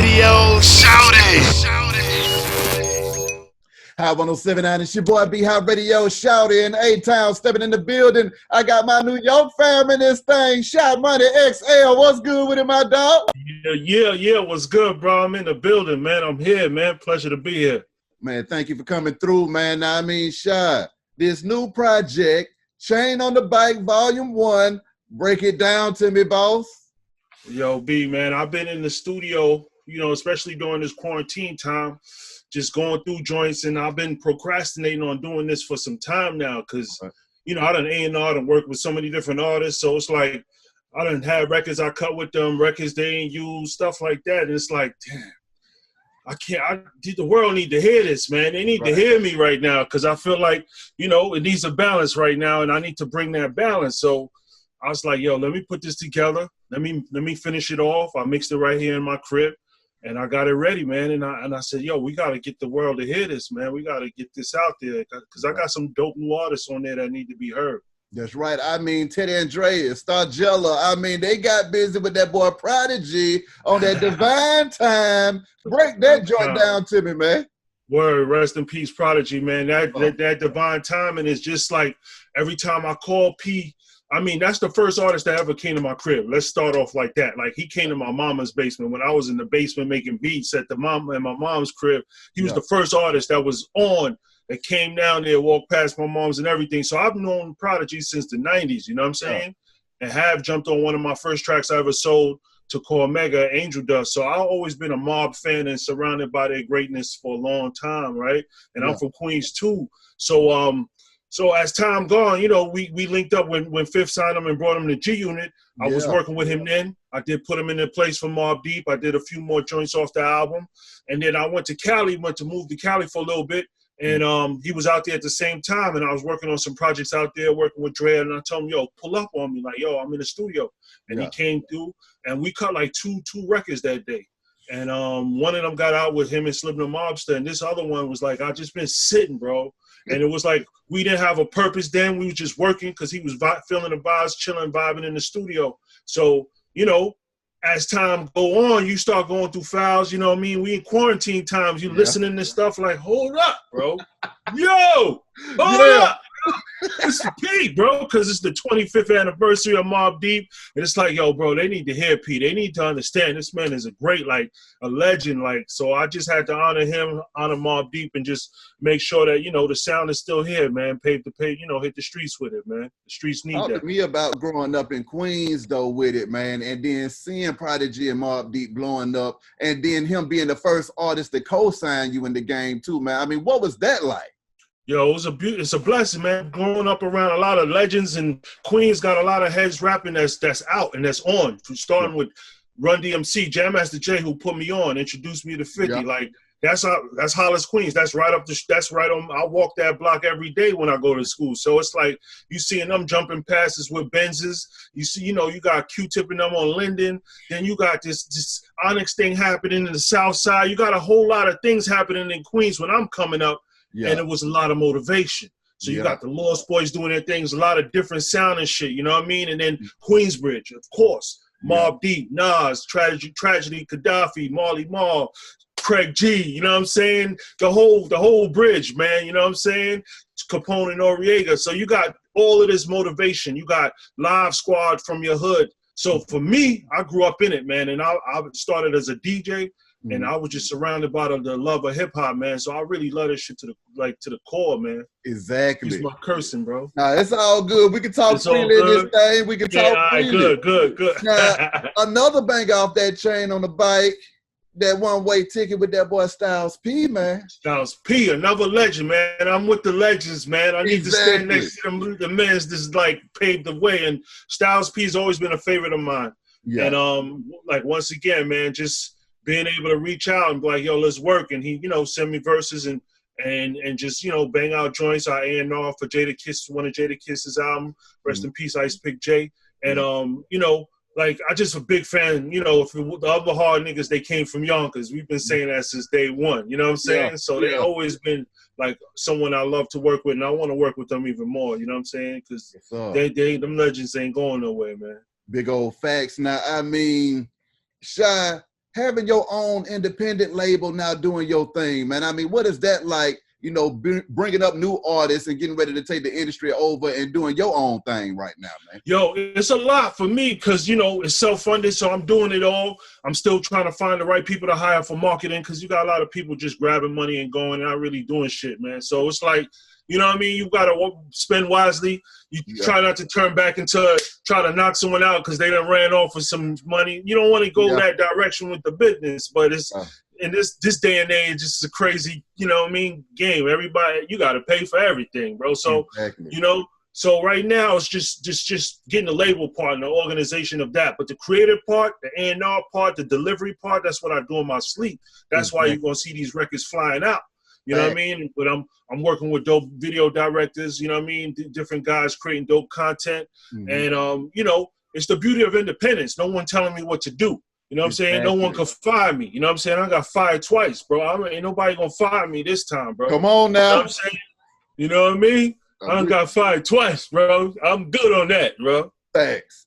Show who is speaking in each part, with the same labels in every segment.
Speaker 1: Radio. Shout it.
Speaker 2: High 107.9, it's your boy B High Radio, shouting A-Town, stepping in the building. I got my New York fam in this thing, Sha Money XL. What's good with it, my dog?
Speaker 3: Yeah. What's good, bro? I'm in the building, man. I'm here, man. Pleasure to be here.
Speaker 2: Man, thank you for coming through, man. Now, I mean, Sha, this new project, Chain on the Bike, Volume 1, break it down to me, boss.
Speaker 3: Yo, B, man, I've been in the studio, especially during this quarantine time, just going through joints, and I've been procrastinating on doing this for some time now because, I done A&R and worked with so many different artists, so it's like I done had records I cut with them, records they ain't used, stuff like that, and it's like, damn, the world need to hear this, man. They need to hear me right now because I feel like, it needs a balance right now, and I need to bring that balance. So I was like, yo, let me put this together. Let me finish it off. I mixed it right here in my crib, and I got it ready, man. And I said, yo, we got to get the world to hear this, man. We got to get this out there because I got some dope new artists on there that need to be heard.
Speaker 2: That's right. I mean, Teddy Andreas, Stargella, I mean, they got busy with that boy Prodigy on that Divine Time. Break that joint down to me, man.
Speaker 3: Word, rest in peace, Prodigy, man. That Divine Timing is just like every time I call P, I mean, that's the first artist that ever came to my crib. Let's start off like that. Like, he came to my mama's basement when I was in the basement making beats at my mom's crib. He was the first artist that was on that came down there, walked past my mom's and everything. So I've known Prodigy since the 90s, you know what I'm saying? And have jumped on one of my first tracks I ever sold to call Mega, Angel Dust. So I've always been a Mob fan and surrounded by their greatness for a long time, right? And I'm from Queens too. So as time gone, we linked up when Fifth signed him and brought him to G Unit. I was working with him then. I did put him in a place for Mobb Deep. I did a few more joints off the album. And then I went to move to Cali for a little bit. And he was out there at the same time. And I was working on some projects out there, working with Dre. And I told him, yo, pull up on me. Like, yo, I'm in the studio. And he came through. And we cut like two records that day. And one of them got out with him and Slim the Mobster. And this other one was like, I just been sitting, bro. And it was like we didn't have a purpose then. We were just working because he was feeling the vibes, chilling, vibing in the studio. So, as time go on, you start going through files, you know what I mean? We in quarantine times, you listening to stuff like, hold up, bro. Yo, hold up. It's P, bro, because it's the 25th anniversary of Mobb Deep. And it's like, yo, bro, they need to hear P. They need to understand this man is a great, like, a legend. Like, so I just had to honor him, honor Mobb Deep, and just make sure that, the sound is still here, man. Hit the streets with it, man. The streets need that.
Speaker 2: Talk to me about growing up in Queens, though, with it, man, and then seeing Prodigy and Mobb Deep blowing up, and then him being the first artist to co-sign you in the game, too, man. I mean, what was that like?
Speaker 3: Yo, it's a blessing, man. Growing up around a lot of legends, and Queens got a lot of heads rapping that's out and that's on. Starting with Run DMC, Jam Master Jay, who put me on, introduced me to 50. Like that's Hollis, Queens. That's right on. I walk that block every day when I go to school. So it's like you seeing them jumping passes with Benzes. You see, you got Q-Tip and them on Linden. Then you got this Onyx thing happening in the South Side. You got a whole lot of things happening in Queens when I'm coming up. And it was a lot of motivation. So you got the Lost Boys doing their things, a lot of different sound and shit, you know what I mean? And then Queensbridge, of course, Mobb Deep, Nas, Tragedy, Gaddafi, Marley Marl, Craig G, you know what I'm saying? The whole bridge, man, you know what I'm saying? Capone and Noriega. So you got all of this motivation. You got Live Squad from your hood. So for me, I grew up in it, man, and I started as a DJ. And I was just surrounded by the love of hip hop, man. So I really love this shit to the core, man.
Speaker 2: Exactly.
Speaker 3: It's my cursing, bro.
Speaker 2: Nah, it's all good. We can talk freely in this thing. We can talk freely.
Speaker 3: Good.
Speaker 2: Now, another bang off that Chain on the Bike, that one-way ticket with that boy Styles P, man.
Speaker 3: Styles P, another legend, man. I'm with the legends, man. I need to stand next to the men that's like paved the way. And Styles P's always been a favorite of mine. Yeah. And like once again, man, just being able to reach out and be like, yo, let's work. And he, send me verses and just, bang out joints. I A&R for Jada Kiss, one of Jada Kiss's album. Rest in peace, Ice Pick J. And, like, I just a big fan, if the other hard niggas, they came from Yonkers. We've been saying that since day one, you know what I'm saying? Yeah. So they always been, like, someone I love to work with, and I want to work with them even more, you know what I'm saying? Because them legends ain't going nowhere, man.
Speaker 2: Big old facts. Now, I mean, Sha, having your own independent label now doing your thing, man? I mean, what is that like, you know, bringing up new artists and getting ready to take the industry over and doing your own thing right now, man?
Speaker 3: Yo, it's a lot for me because, you know, it's self-funded, so I'm doing it all. I'm still trying to find the right people to hire for marketing because you got a lot of people just grabbing money and going and not really doing shit, man. So it's like, you know what I mean? You got to spend wisely. You try not to turn back into try to knock someone out because they done ran off with some money. You don't want to go that direction with the business, but it's in this day and age, it's a crazy, you know what I mean, game. Everybody, you got to pay for everything, bro. So, you know, so right now it's just getting the label part and the organization of that. But the creative part, the A&R part, the delivery part, that's what I do in my sleep. That's why you're going to see these records flying out. You know what I mean? But I'm working with dope video directors, you know what I mean? Different guys creating dope content. And, you know, it's the beauty of independence. No one telling me what to do. You know what I'm saying? No one can fire me. You know what I'm saying? I got fired twice, bro. Ain't nobody going to fire me this time, bro.
Speaker 2: Come on now.
Speaker 3: You know what I'm saying? You know what I mean? I done got fired twice, bro. I'm good on that, bro.
Speaker 2: Facts.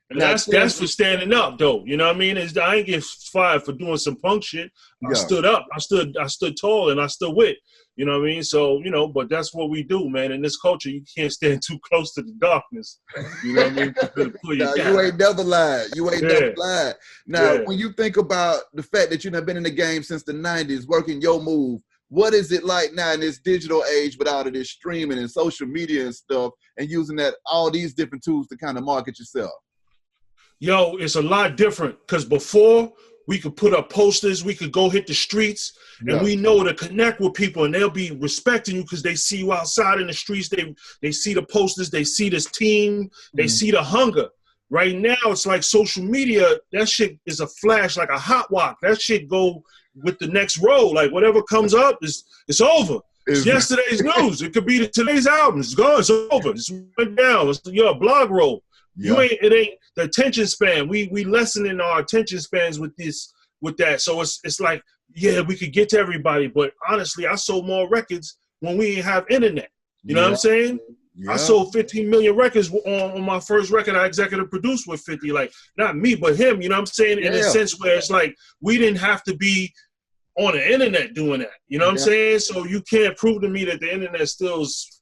Speaker 3: And that's for standing up, though. You know what I mean? I ain't get fired for doing some punk shit. I stood up. I stood tall, and I stood with. You know what I mean? So, you know, but that's what we do, man. In this culture, you can't stand too close to the darkness. You know what I mean?
Speaker 2: You ain't never lied. You ain't never lied. Now, when you think about the fact that you've been in the game since the 90s, working your move, what is it like now in this digital age with all of this streaming and social media and stuff and using all these different tools to kind of market yourself?
Speaker 3: Yo, it's a lot different because before we could put up posters, we could go hit the streets, and we know to connect with people, and they'll be respecting you because they see you outside in the streets. They see the posters, they see this team, they see the hunger. Right now, it's like social media. That shit is a flash, like a hot walk. That shit go with the next roll. Like whatever comes up, it's over. It's yesterday's news. It could be today's album. It's gone. It's over. It's went down. It's your blog roll. It ain't the attention span. We lessening our attention spans with that. So it's like, yeah, we could get to everybody, but honestly, I sold more records when we didn't have internet. You know what I'm saying? I sold 15 million records on my first record I executive produced with 50. Like, not me, but him. You know what I'm saying? In a sense where it's like we didn't have to be on the internet doing that. You know what I'm saying? So you can't prove to me that the internet still is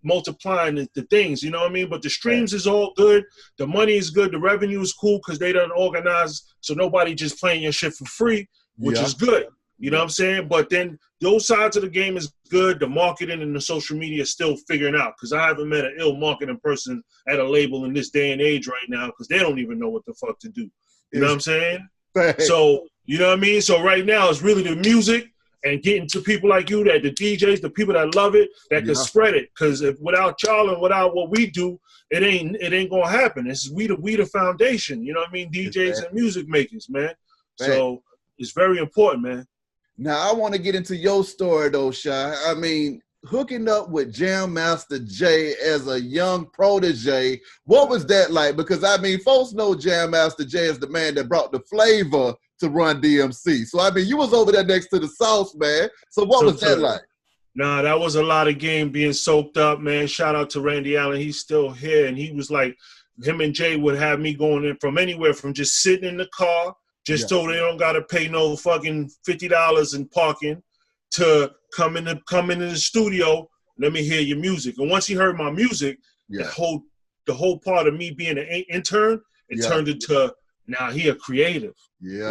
Speaker 3: multiplying the things, you know what I mean? But the streams is all good. The money is good. The revenue is cool because they done organize so nobody just playing your shit for free, which is good. You know what I'm saying? But then those sides of the game is good. The marketing and the social media is still figuring out because I haven't met an ill marketing person at a label in this day and age right now because they don't even know what the fuck to do. You know what I'm saying? So, you know what I mean? So right now it's really the music and getting to people like you, that the DJs, the people that love it, that can spread it. Because without y'all and without what we do, it ain't gonna happen. It's we the foundation. You know what I mean? DJs and music makers, man. So it's very important, man.
Speaker 2: Now I want to get into your story though, Sha. I mean, hooking up with Jam Master Jay as a young protege, what was that like? Because I mean, folks know Jam Master Jay is the man that brought the flavor to Run DMC. So I mean, you was over there next to the sauce, man. So what was that like?
Speaker 3: Nah, that was a lot of game being soaked up, man. Shout out to Randy Allen. He's still here. And he was like, him and Jay would have me going in from anywhere from just sitting in the car, just so they don't got to pay no fucking $50 in parking, to come into the studio, let me hear your music. And once he heard my music, the whole part of me being an intern, it turned into, now he a creative.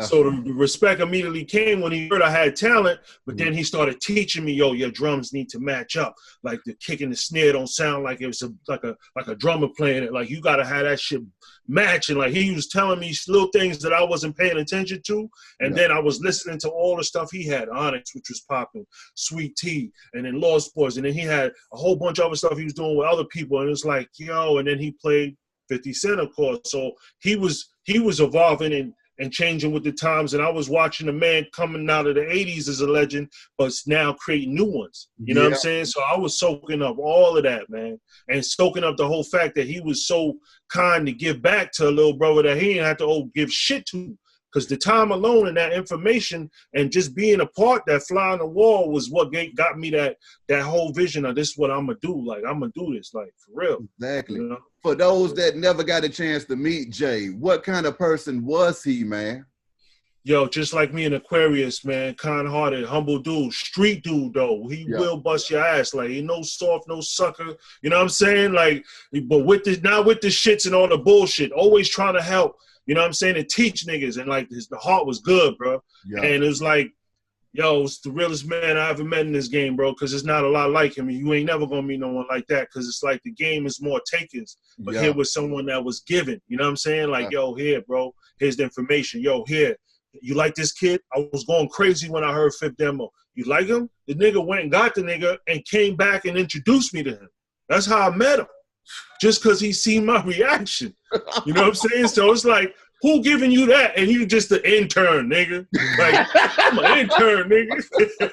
Speaker 3: So the respect immediately came when he heard I had talent, but then he started teaching me, yo, your drums need to match up. Like the kick and the snare don't sound like it was like a drummer playing it. Like you gotta have that shit matching. Like he was telling me little things that I wasn't paying attention to. And then I was listening to all the stuff he had, Onyx, which was popping, Sweet Tea, and then Lost Boys. And then he had a whole bunch of other stuff he was doing with other people. And it was like, yo, and then he played 50 Cent, of course. So he was evolving and changing with the times, and I was watching a man coming out of the 80s as a legend, but now creating new ones. You know what I'm saying? So I was soaking up all of that, man, and soaking up the whole fact that he was so kind to give back to a little brother that he didn't have to give shit to. Because the time alone and that information and just being a part, that fly on the wall was what got me that whole vision of this is what I'm going to do. Like, I'm going to do this, like, for real.
Speaker 2: Exactly.
Speaker 3: You know?
Speaker 2: For those that never got a chance to meet Jay, what kind of person was he, man?
Speaker 3: Yo, just like me in Aquarius, man, kind-hearted, humble dude, street dude though. He will bust your ass. Like, he no soft, no sucker. You know what I'm saying? Like, but with this, not with the shits and all the bullshit. Always trying to help. You know what I'm saying? And teach niggas. And like, the heart was good, bro. Yeah. And it was like, yo, it's the realest man I ever met in this game, bro. Because there's not a lot like him. And you ain't never gonna meet no one like that. Because it's like the game is more takers. But here was someone that was given. You know what I'm saying? Like, yo, here, bro. Here's the information. Yo, here. You like this kid? I was going crazy when I heard Fifth Demo. You like him? The nigga went and got the nigga and came back and introduced me to him. That's how I met him. Just because he seen my reaction. You know what I'm saying? So it's like, who giving you that? And you just an intern, nigga. Like, I'm an intern, nigga.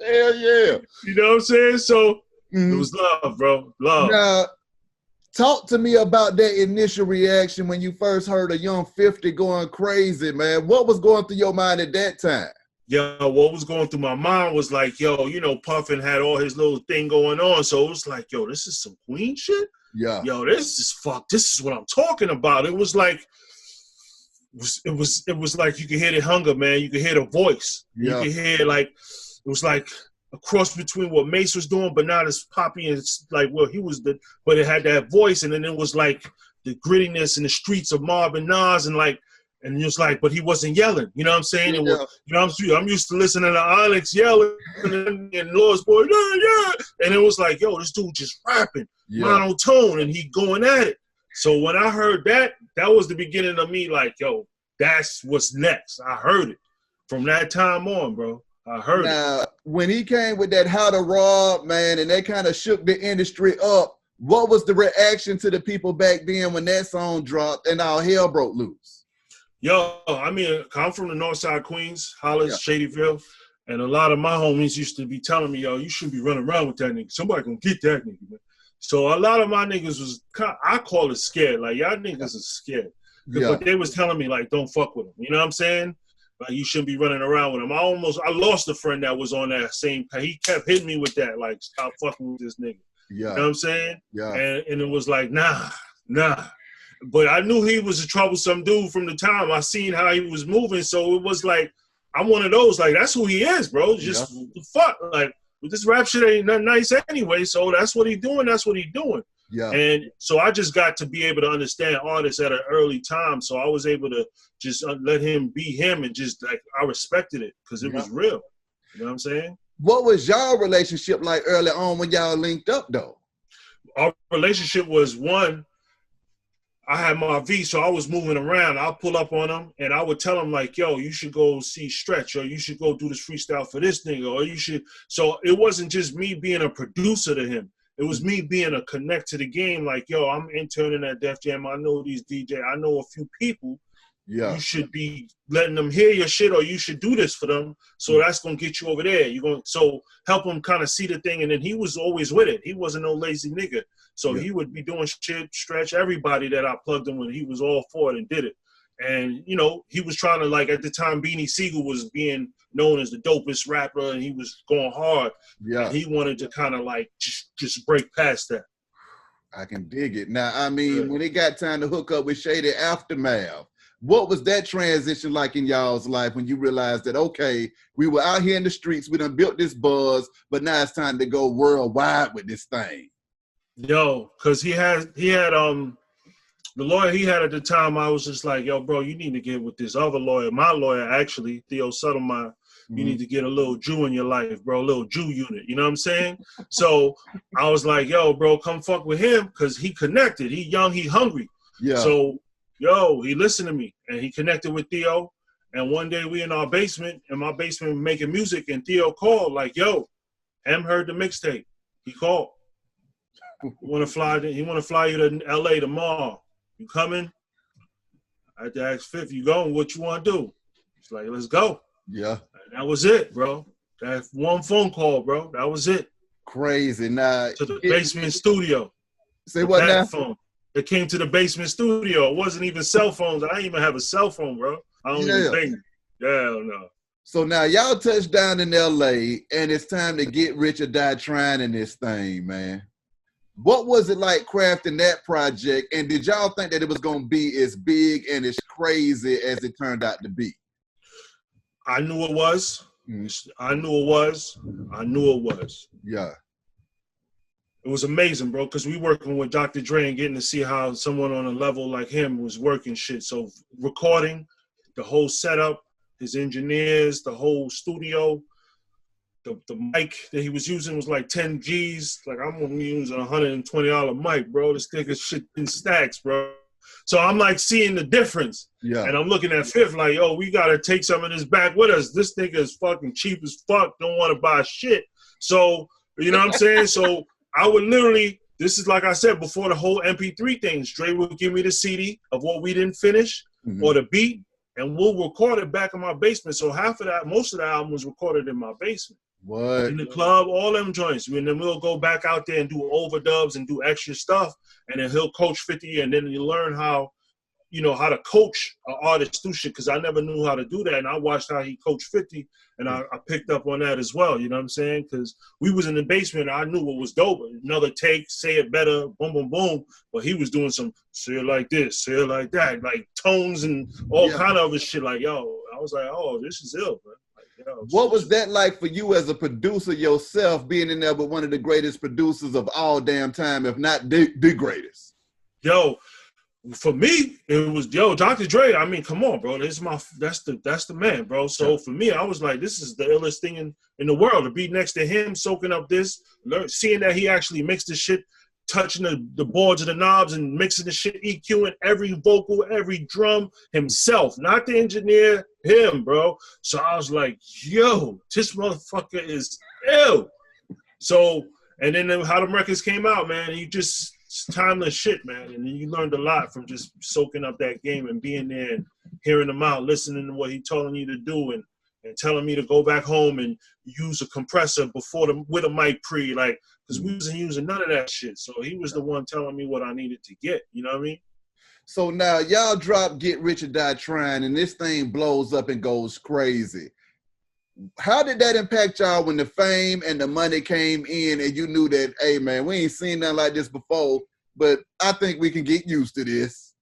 Speaker 2: Hell yeah.
Speaker 3: You know what I'm saying? So it was love, bro. Love.
Speaker 2: Now, talk to me about that initial reaction when you first heard a young 50 going crazy, man. What was going through your mind at that time?
Speaker 3: Yo, what was going through my mind was like, yo, you know, Puffin had all his little thing going on. So it was like, yo, this is some Queen shit? Yeah. Yo, this is what I'm talking about. It was like, it was like you could hear the hunger, man. You could hear the voice. Yeah. You could hear like, it was like a cross between what Mace was doing, but not as poppy and like, well, he was but it had that voice. And then it was like the grittiness in the streets of Mob and Nas and like, and it was like, but he wasn't yelling. You know what I'm saying? It was, you know, I'm used to listening to Onyx yelling and Lord's Boy, yeah. And it was like, yo, this dude just rapping, monotone, and he going at it. So when I heard that, that was the beginning of me like, yo, that's what's next. I heard it. From that time on, bro, I heard it.
Speaker 2: When he came with that How to Rob, man, and that kind of shook the industry up, what was the reaction to the people back then when that song dropped and all hell broke loose?
Speaker 3: Yo, I mean, I'm from the north side of Queens, Hollis, Shadyville, and a lot of my homies used to be telling me, yo, you shouldn't be running around with that nigga. Somebody gonna get that nigga, man. So a lot of my niggas was, I call it scared. Like, y'all niggas is scared. But they was telling me, like, don't fuck with him. You know what I'm saying? Like, you shouldn't be running around with him. I lost a friend that was on that same, he kept hitting me with that, like, stop fucking with this nigga. Yeah. You know what I'm saying? Yeah. And it was like, nah. But I knew he was a troublesome dude from the time. I seen how he was moving, so it was like, I'm one of those, like, that's who he is, bro. Just fuck. Like, this rap shit ain't nothing nice anyway, so that's what he doing, Yeah. And so I just got to be able to understand artists at an early time, so I was able to just let him be him and just, like, I respected it because it was real. You know what I'm saying?
Speaker 2: What was y'all relationship like early on when y'all linked up, though?
Speaker 3: Our relationship was, one, I had my V, so I was moving around. I'll pull up on him, and I would tell him, like, yo, you should go see Stretch, or you should go do this freestyle for this nigga, or you should. So it wasn't just me being a producer to him. It was me being a connect to the game, like, yo, I'm interning at Def Jam. I know these DJ. I know a few people. Yeah. You should be letting them hear your shit, or you should do this for them. So that's going to get you over there. So help him kind of see the thing. And then he was always with it. He wasn't no lazy nigga. So he would be doing shit, Stretch, everybody that I plugged him with, he was all for it and did it. And, you know, he was trying to, like, at the time, Beanie Siegel was being known as the dopest rapper, and he was going hard. Yeah. And he wanted to kind of, like, just break past that.
Speaker 2: I can dig it. Now, I mean, when it got time to hook up with Shady Aftermath, what was that transition like in y'all's life when you realized that, okay, we were out here in the streets, we done built this buzz, but now it's time to go worldwide with this thing?
Speaker 3: Yo, because he had the lawyer he had at the time, I was just like, yo, bro, you need to get with this other lawyer. My lawyer, actually, Theo Suttlemeyer, you need to get a little Jew in your life, bro, a little Jew unit. You know what I'm saying? So I was like, yo, bro, come fuck with him because he connected. He young, he hungry. Yeah. So, yo, he listened to me, and he connected with Theo. And one day we in my basement making music, and Theo called like, yo, Em heard the mixtape. He called. He want to fly you to LA tomorrow. You coming? I had to ask Fifth, you going? What you want to do? He's like, let's go. Yeah. And that was it, bro. That one phone call, bro. That was it.
Speaker 2: Crazy. Now,
Speaker 3: to the basement studio.
Speaker 2: Say what now?
Speaker 3: Phone. It came to the basement studio. It wasn't even cell phones. I didn't even have a cell phone, bro. I don't even think. Hell no.
Speaker 2: So now y'all touched down in LA, and it's time to get rich or die trying in this thing, man. What was it like crafting that project, and did y'all think that it was going to be as big and as crazy as it turned out to be?
Speaker 3: I knew it was. I knew it was. I knew it was.
Speaker 2: Yeah.
Speaker 3: It was amazing, bro, because we working with Dr. Dre and getting to see how someone on a level like him was working shit. So recording, the whole setup, his engineers, the whole studio, the mic that he was using was like 10 G's. Like, I'm gonna use a $120 mic, bro. This nigga shit in stacks, bro. So I'm like seeing the difference.
Speaker 2: Yeah.
Speaker 3: And I'm looking at Fifth like, yo, we gotta take some of this back with us. This nigga is fucking cheap as fuck, don't wanna buy shit. So, you know what I'm saying? So I would literally, this is like I said, before the whole MP3 thing, Dre would give me the CD of what we didn't finish or the beat, and we'll record it back in my basement. So half of that, most of the album was recorded in my basement.
Speaker 2: What?
Speaker 3: In the club, all them joints. And then we'll go back out there and do overdubs and do extra stuff. And then he'll coach 50, and then you learn how, you know, how to coach an artist through shit, because I never knew how to do that. And I watched how he coached 50, and I picked up on that as well, you know what I'm saying? Because we was in the basement, I knew what was dope. Another take, say it better, boom, boom, boom. But he was doing some, say it like this, say it like that, like tones and all kind of other shit. Like, yo, I was like, oh, this is ill, man.
Speaker 2: What was that like for you as a producer yourself, being in there with one of the greatest producers of all damn time, if not the greatest?
Speaker 3: Yo, for me, it was, yo, Dr. Dre, I mean, come on, bro. That's the man, bro. So for me, I was like, this is the illest thing in the world, to be next to him, soaking up this, seeing that he actually mixed the shit, touching the boards and the knobs and mixing the shit, EQing every vocal, every drum himself, not the engineer, him, bro. So I was like, yo, this motherfucker is ill. So, and then how the records came out, man, you just, it's timeless shit, man. And then you learned a lot from just soaking up that game and being there and hearing him out, listening to what he telling you to do, and telling me to go back home and use a compressor with a mic pre, like, because we wasn't using none of that shit. So he was the one telling me what I needed to get. You know what I mean?
Speaker 2: So now y'all drop Get Rich or Die Trying, and this thing blows up and goes crazy. How did that impact y'all when the fame and the money came in and you knew that, hey, man, we ain't seen nothing like this before, but I think we can get used to this?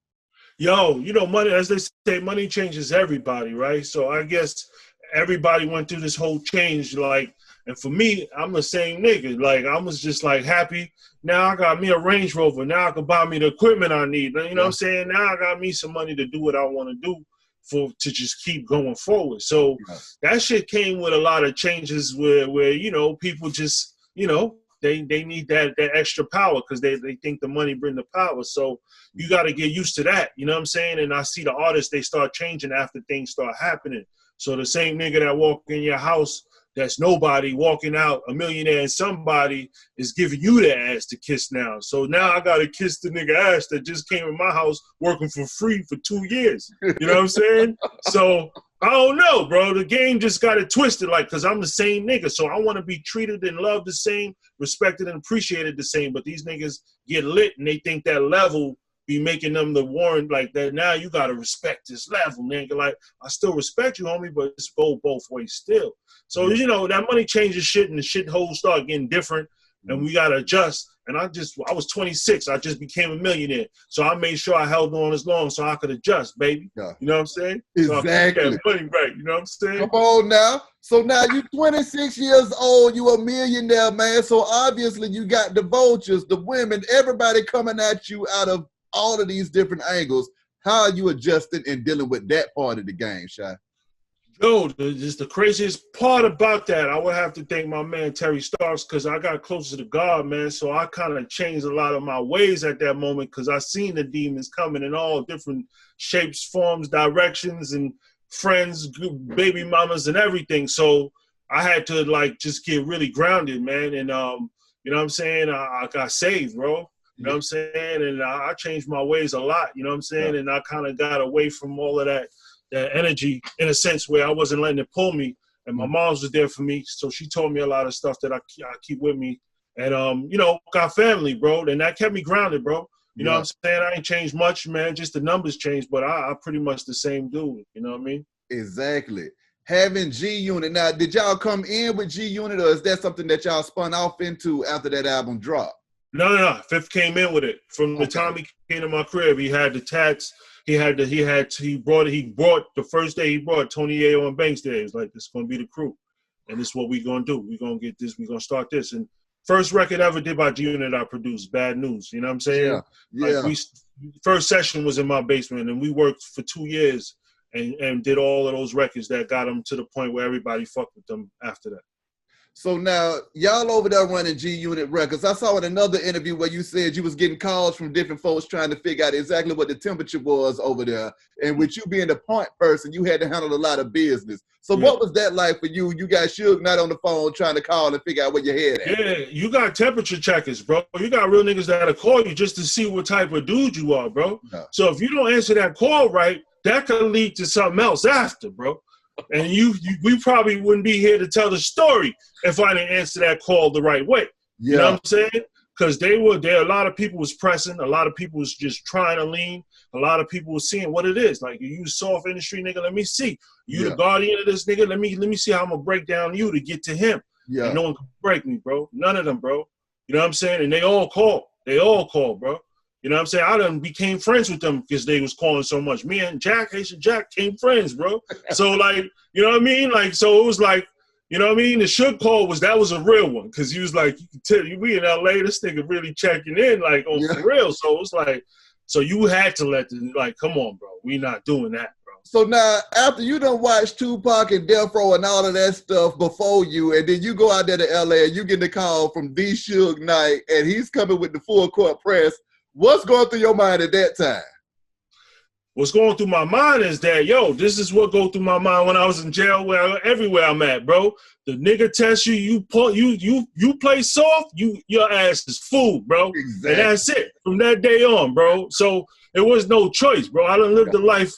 Speaker 3: Yo, you know, money, as they say, money changes everybody, right? So I guess everybody went through this whole change, like, and for me, I'm the same nigga. Like, I was just like happy. Now I got me a Range Rover. Now I can buy me the equipment I need. You know what I'm saying? Now I got me some money to do what I want to do to just keep going forward. So that shit came with a lot of changes where you know, people just, you know, they need that extra power because they think the money bring the power. So you got to get used to that. You know what I'm saying? And I see the artists, they start changing after things start happening. So the same nigga that walk in your house that's nobody walking out a millionaire, and somebody is giving you the ass to kiss now. So now I got to kiss the nigga ass that just came in my house working for free for 2 years. You know what I'm saying? So I don't know, bro. The game just got it twisted, like, because I'm the same nigga. So I want to be treated and loved the same, respected and appreciated the same. But these niggas get lit and they think that level be making them the warrant, like that. Now you got to respect this level, nigga. Like, I still respect you, homie, but it's go both ways still. So, you know, that money changes shit and the shit holes start getting different and we got to adjust. And I was 26. I just became a millionaire. So I made sure I held on as long so I could adjust, baby. Yeah. You know what I'm saying?
Speaker 2: Exactly.
Speaker 3: So I keep that money right. You know what I'm saying?
Speaker 2: Come on now. So now you 26 years old. You a millionaire, man. So obviously you got the vultures, the women, everybody coming at you out of all of these different angles. How are you adjusting and dealing with that part of the game, Sha?
Speaker 3: Yo, just the craziest part about that, I would have to thank my man Terry Starks, because I got closer to God, man. So I kind of changed a lot of my ways at that moment because I seen the demons coming in all different shapes, forms, directions, and friends, baby mamas, and everything. So I had to, like, just get really grounded, man. And, you know what I'm saying? I got saved, bro. You know what I'm saying? And I changed my ways a lot, you know what I'm saying? And I kind of got away from all of that energy, in a sense, where I wasn't letting it pull me. And my mom's was there for me, so she told me a lot of stuff that I keep with me. And, you know, got family, bro, and that kept me grounded, bro. You know what I'm saying? I ain't changed much, man. Just the numbers changed, but I pretty much the same dude. You know what I mean?
Speaker 2: Exactly. Having G-Unit. Now, did y'all come in with G-Unit, or is that something that y'all spun off into after that album dropped?
Speaker 3: No. Fifth came in with it. From the time he came to my crib, he had the tats. he brought the first day he brought Tony Ayo and Banks there. He was like, this is gonna be the crew. And this is what we're gonna do. We're gonna get this, we're gonna start this. And first record I ever did by G-Unit I produced, Bad News. You know what I'm saying?
Speaker 2: Yeah.
Speaker 3: Like first session was in my basement and we worked for 2 years and did all of those records that got them to the point where everybody fucked with them after that.
Speaker 2: So now y'all over there running G-Unit Records. I saw in another interview where you said you was getting calls from different folks trying to figure out exactly what the temperature was over there. And with you being the point person, you had to handle a lot of business. So what was that like for you? You got Suge not on the phone trying to call and figure out where your head at.
Speaker 3: Yeah, you got temperature checkers, bro. You got real niggas that'll call you just to see what type of dude you are, bro. No. So if you don't answer that call right, that could lead to something else after, bro. And we probably wouldn't be here to tell the story if I didn't answer that call the right way. Yeah. You know what I'm saying? Because a lot of people was pressing, a lot of people was just trying to lean, a lot of people was seeing what it is. Like, you soft industry nigga, let me see. You the guardian of this nigga, let me see how I'm gonna break down you to get to him. Yeah. And no one can break me, bro. None of them, bro. You know what I'm saying? And they all call, bro. You know what I'm saying? I done became friends with them because they was calling so much. Me and Haitian Jack came friends, bro. So, like, you know what I mean? Like, so it was like, you know what I mean? The Suge call was a real one because he was like, you can tell you, we in LA, this nigga really checking in, like, for real. So it was like, so you had to let them, like, come on, bro. We not doing that, bro.
Speaker 2: So now, after you done watched Tupac and Death Row and all of that stuff before you, and then you go out there to LA and you get the call from the Suge Knight and he's coming with the full court press, what's going through your mind at that time?
Speaker 3: What's going through my mind is that, this is what go through my mind when I was in jail, everywhere I'm at, bro. The nigga test you play soft, your ass is food, bro. Exactly. And that's it from that day on, bro. So it was no choice, bro. I done lived the life.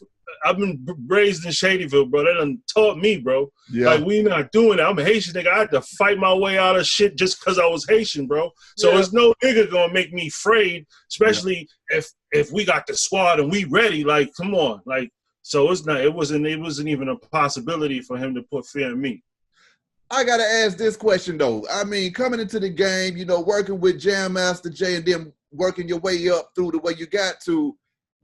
Speaker 3: I've been raised in Shadyville, bro. They done taught me, bro. Yeah. Like, we not doing that. I'm a Haitian nigga. I had to fight my way out of shit just because I was Haitian, bro. So there's no nigga gonna make me afraid, especially if we got the squad and we ready. Like, come on. Like, so it wasn't even a possibility for him to put fear in me.
Speaker 2: I gotta ask this question though. I mean, coming into the game, working with Jam Master Jay and then working your way up through the way you got to.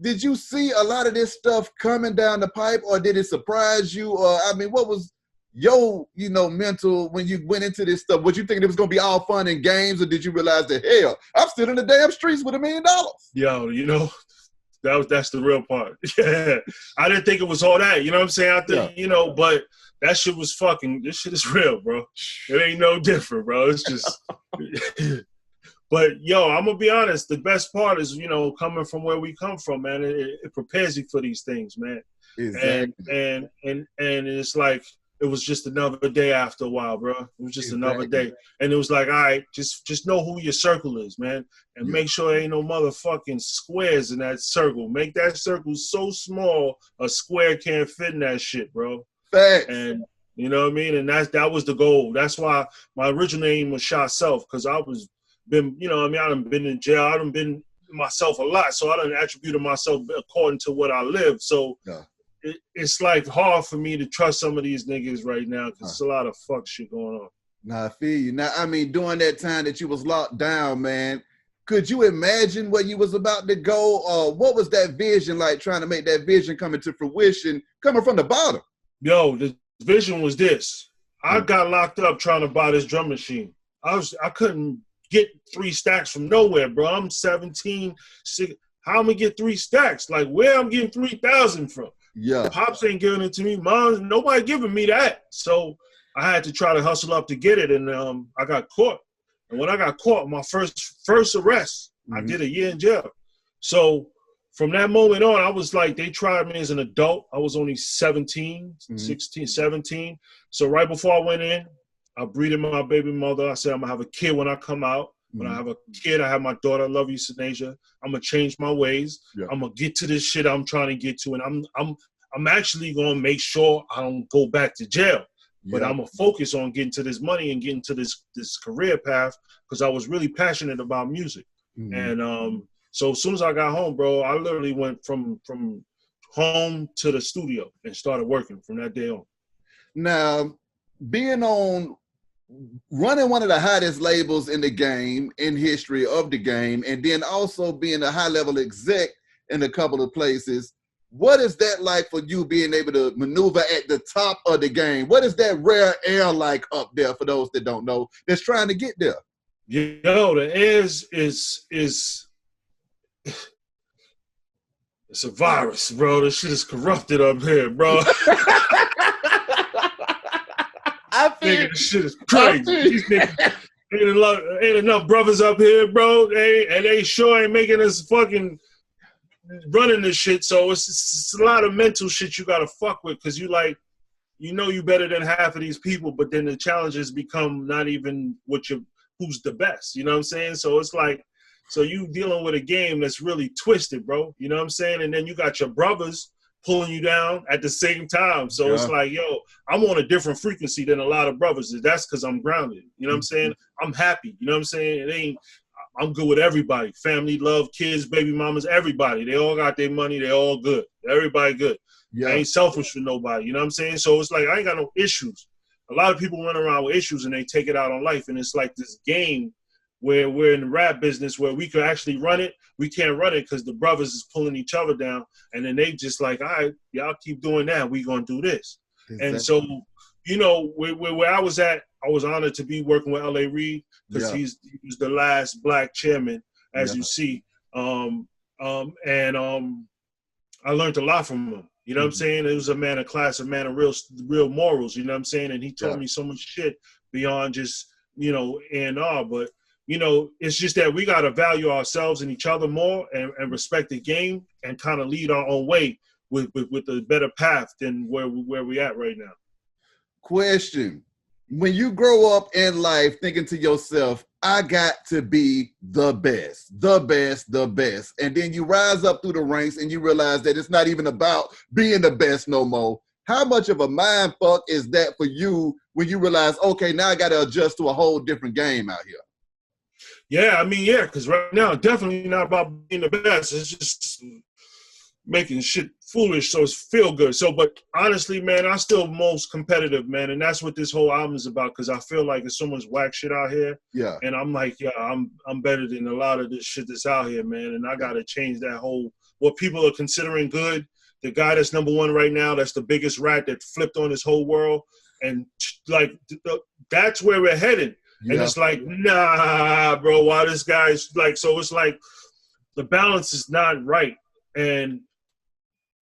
Speaker 2: Did you see a lot of this stuff coming down the pipe, or did it surprise you? Or, I mean, what was your, mental when you went into this stuff? Was you thinking it was going to be all fun and games, or did you realize that, hell, I'm still in the damn streets with $1 million?
Speaker 3: Yo, that's the real part. Yeah. I didn't think it was all that, you know what I'm saying? I think, but that shit was this shit is real, bro. It ain't no different, bro. It's just... But, I'm going to be honest, the best part is, coming from where we come from, man, it prepares you for these things, man. Exactly. And it's like, it was just another day after a while, bro. It was just another day. And it was like, all right, just know who your circle is, man. And make sure there ain't no motherfucking squares in that circle. Make that circle so small, a square can't fit in that shit, bro.
Speaker 2: Facts.
Speaker 3: And, you know what I mean? And that was the goal. That's why my original name was Sha Self, because I done been in jail. I done been myself a lot, so I done attributed myself according to what I live. So it's like hard for me to trust some of these niggas right now because there's a lot of fuck shit going on.
Speaker 2: Nah, I feel you. Now, I mean, during that time that you was locked down, man, could you imagine where you was about to go? Or what was that vision like, trying to make that vision come into fruition, coming from the bottom?
Speaker 3: Yo, the vision was this. I got locked up trying to buy this drum machine. I couldn't get 3 stacks from nowhere, bro. I'm 17. How am I gonna get 3 stacks? Like, where I'm getting 3,000 from? Yeah. Pops ain't giving it to me. Mom, nobody giving me that. So I had to try to hustle up to get it, and I got caught. And when I got caught, my first arrest, I did a year in jail. So from that moment on, I was like, they tried me as an adult. I was only 16, 17. So right before I went in, I breeded my baby mother. I said, I'm gonna have a kid when I come out. When I have a kid, I have my daughter. I love you, Sinasia. I'm gonna change my ways. Yeah. I'm gonna get to this shit I'm trying to get to, and I'm actually gonna make sure I don't go back to jail. Yeah. But I'm gonna focus on getting to this money and getting to this career path because I was really passionate about music. And so as soon as I got home, bro, I literally went from home to the studio and started working from that day on.
Speaker 2: Now, running one of the hottest labels in the game, in history of the game, and then also being a high-level exec in a couple of places, What is that like for you being able to maneuver at the top of the game? What is that rare air like up there for those that don't know that's trying to get there?
Speaker 3: Yo, the air is it's a virus, bro. This shit is corrupted up here, bro.
Speaker 2: I feel
Speaker 3: Nigga, this shit is crazy. These niggas, ain't enough brothers up here, bro. They sure ain't making us fucking running this shit. So it's a lot of mental shit you gotta fuck with, because you like, you know, you better than half of these people, but then the challenges become not even who's the best. You know what I'm saying? So it's like, so you dealing with a game that's really twisted, bro. You know what I'm saying? And then you got your brothers pulling you down at the same time. So It's like, yo, I'm on a different frequency than a lot of brothers. That's because I'm grounded. You know what I'm saying? I'm happy. You know what I'm saying? I'm good with everybody. Family, love, kids, baby mamas, everybody. They all got their money. They all good. Everybody good. Yeah. I ain't selfish for nobody. You know what I'm saying? So it's like, I ain't got no issues. A lot of people run around with issues and they take it out on life. And it's like this game where we're in the rap business where we could actually run it. We can't run it because the brothers is pulling each other down. And then they just like, all right, y'all keep doing that. We going to do this. Exactly. And so, you know, where I was at, I was honored to be working with L.A. Reid because he was the last black chairman, as you see. I learned a lot from him. You know what I'm saying? It was a man of class, a man of real morals, you know what I'm saying? And he taught me so much shit beyond just, you know, A&R. But, you know, it's just that we got to value ourselves and each other more and respect the game and kind of lead our own way with a better path than where we at right now.
Speaker 2: Question. When you grow up in life thinking to yourself, I got to be the best. And then you rise up through the ranks and you realize that it's not even about being the best no more. How much of a mind fuck is that for you when you realize, okay, now I got to adjust to a whole different game out here?
Speaker 3: Yeah, I mean, because right now, definitely not about being the best. It's just making shit foolish so it's feel good. So, but honestly, man, I'm still most competitive, man. And that's what this whole album is about, because I feel like there's so much whack shit out here. Yeah. And I'm like, I'm better than a lot of this shit that's out here, man. And I got to change that whole, what people are considering good. The guy that's number one right now, that's the biggest rat that flipped on this whole world. And like, that's where we're headed. Yeah. And it's like, nah, bro, why this guy's like, so it's like the balance is not right. And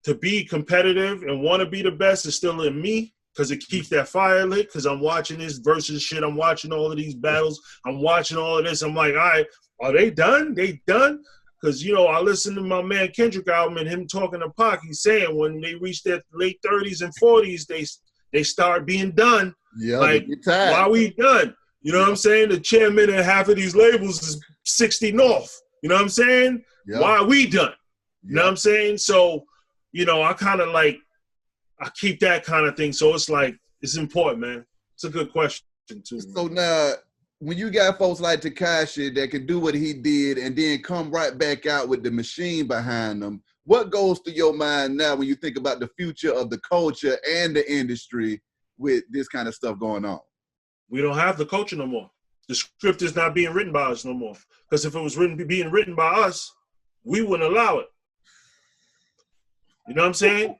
Speaker 3: to be competitive and want to be the best is still in me, because it keeps that fire lit, because I'm watching this versus shit. I'm watching all of these battles. I'm watching all of this. I'm like, all right, are they done? They done? Because, you know, I listened to my man Kendrick album and him talking to Pac. He's saying when they reach their late 30s and 40s, they start being done. Yeah, like, why we done? You know what I'm saying? The chairman and half of these labels is 60 North. You know what I'm saying? Yeah. Why are we done? You know what I'm saying? So, you know, I kind of like, I keep that kind of thing. So it's like, it's important, man. It's a good question, too.
Speaker 2: So now, when you got folks like Tekashi that can do what he did and then come right back out with the machine behind them, what goes through your mind now when you think about the future of the culture and the industry with this kind of stuff going on?
Speaker 3: We don't have the culture no more. The script is not being written by us no more. Because if it was being written by us, we wouldn't allow it. You know what I'm saying?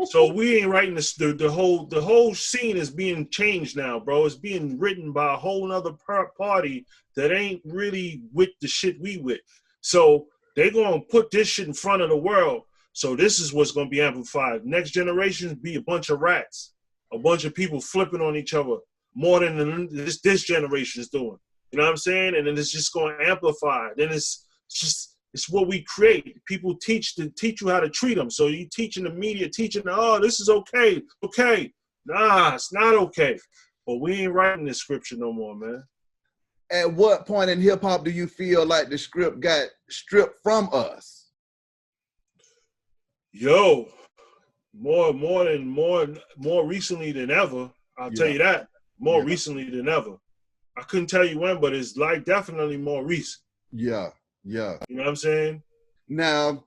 Speaker 3: So we ain't writing this. The whole scene is being changed now, bro. It's being written by a whole nother party that ain't really with the shit we with. So they gonna put this shit in front of the world. So this is what's gonna be amplified. Next generations be a bunch of rats, a bunch of people flipping on each other more than this generation is doing. You know what I'm saying? And then it's just gonna amplify. Then it's what we create. People teach you how to treat them. So you teaching the media, oh, this is okay. Okay. Nah, it's not okay. But we ain't writing this scripture no more, man.
Speaker 2: At what point in hip hop do you feel like the script got stripped from us?
Speaker 3: Yo, more recently than ever. I'll tell you that. More recently than ever. I couldn't tell you when, but it's like definitely more recent.
Speaker 2: Yeah. Yeah.
Speaker 3: You know what I'm saying?
Speaker 2: Now,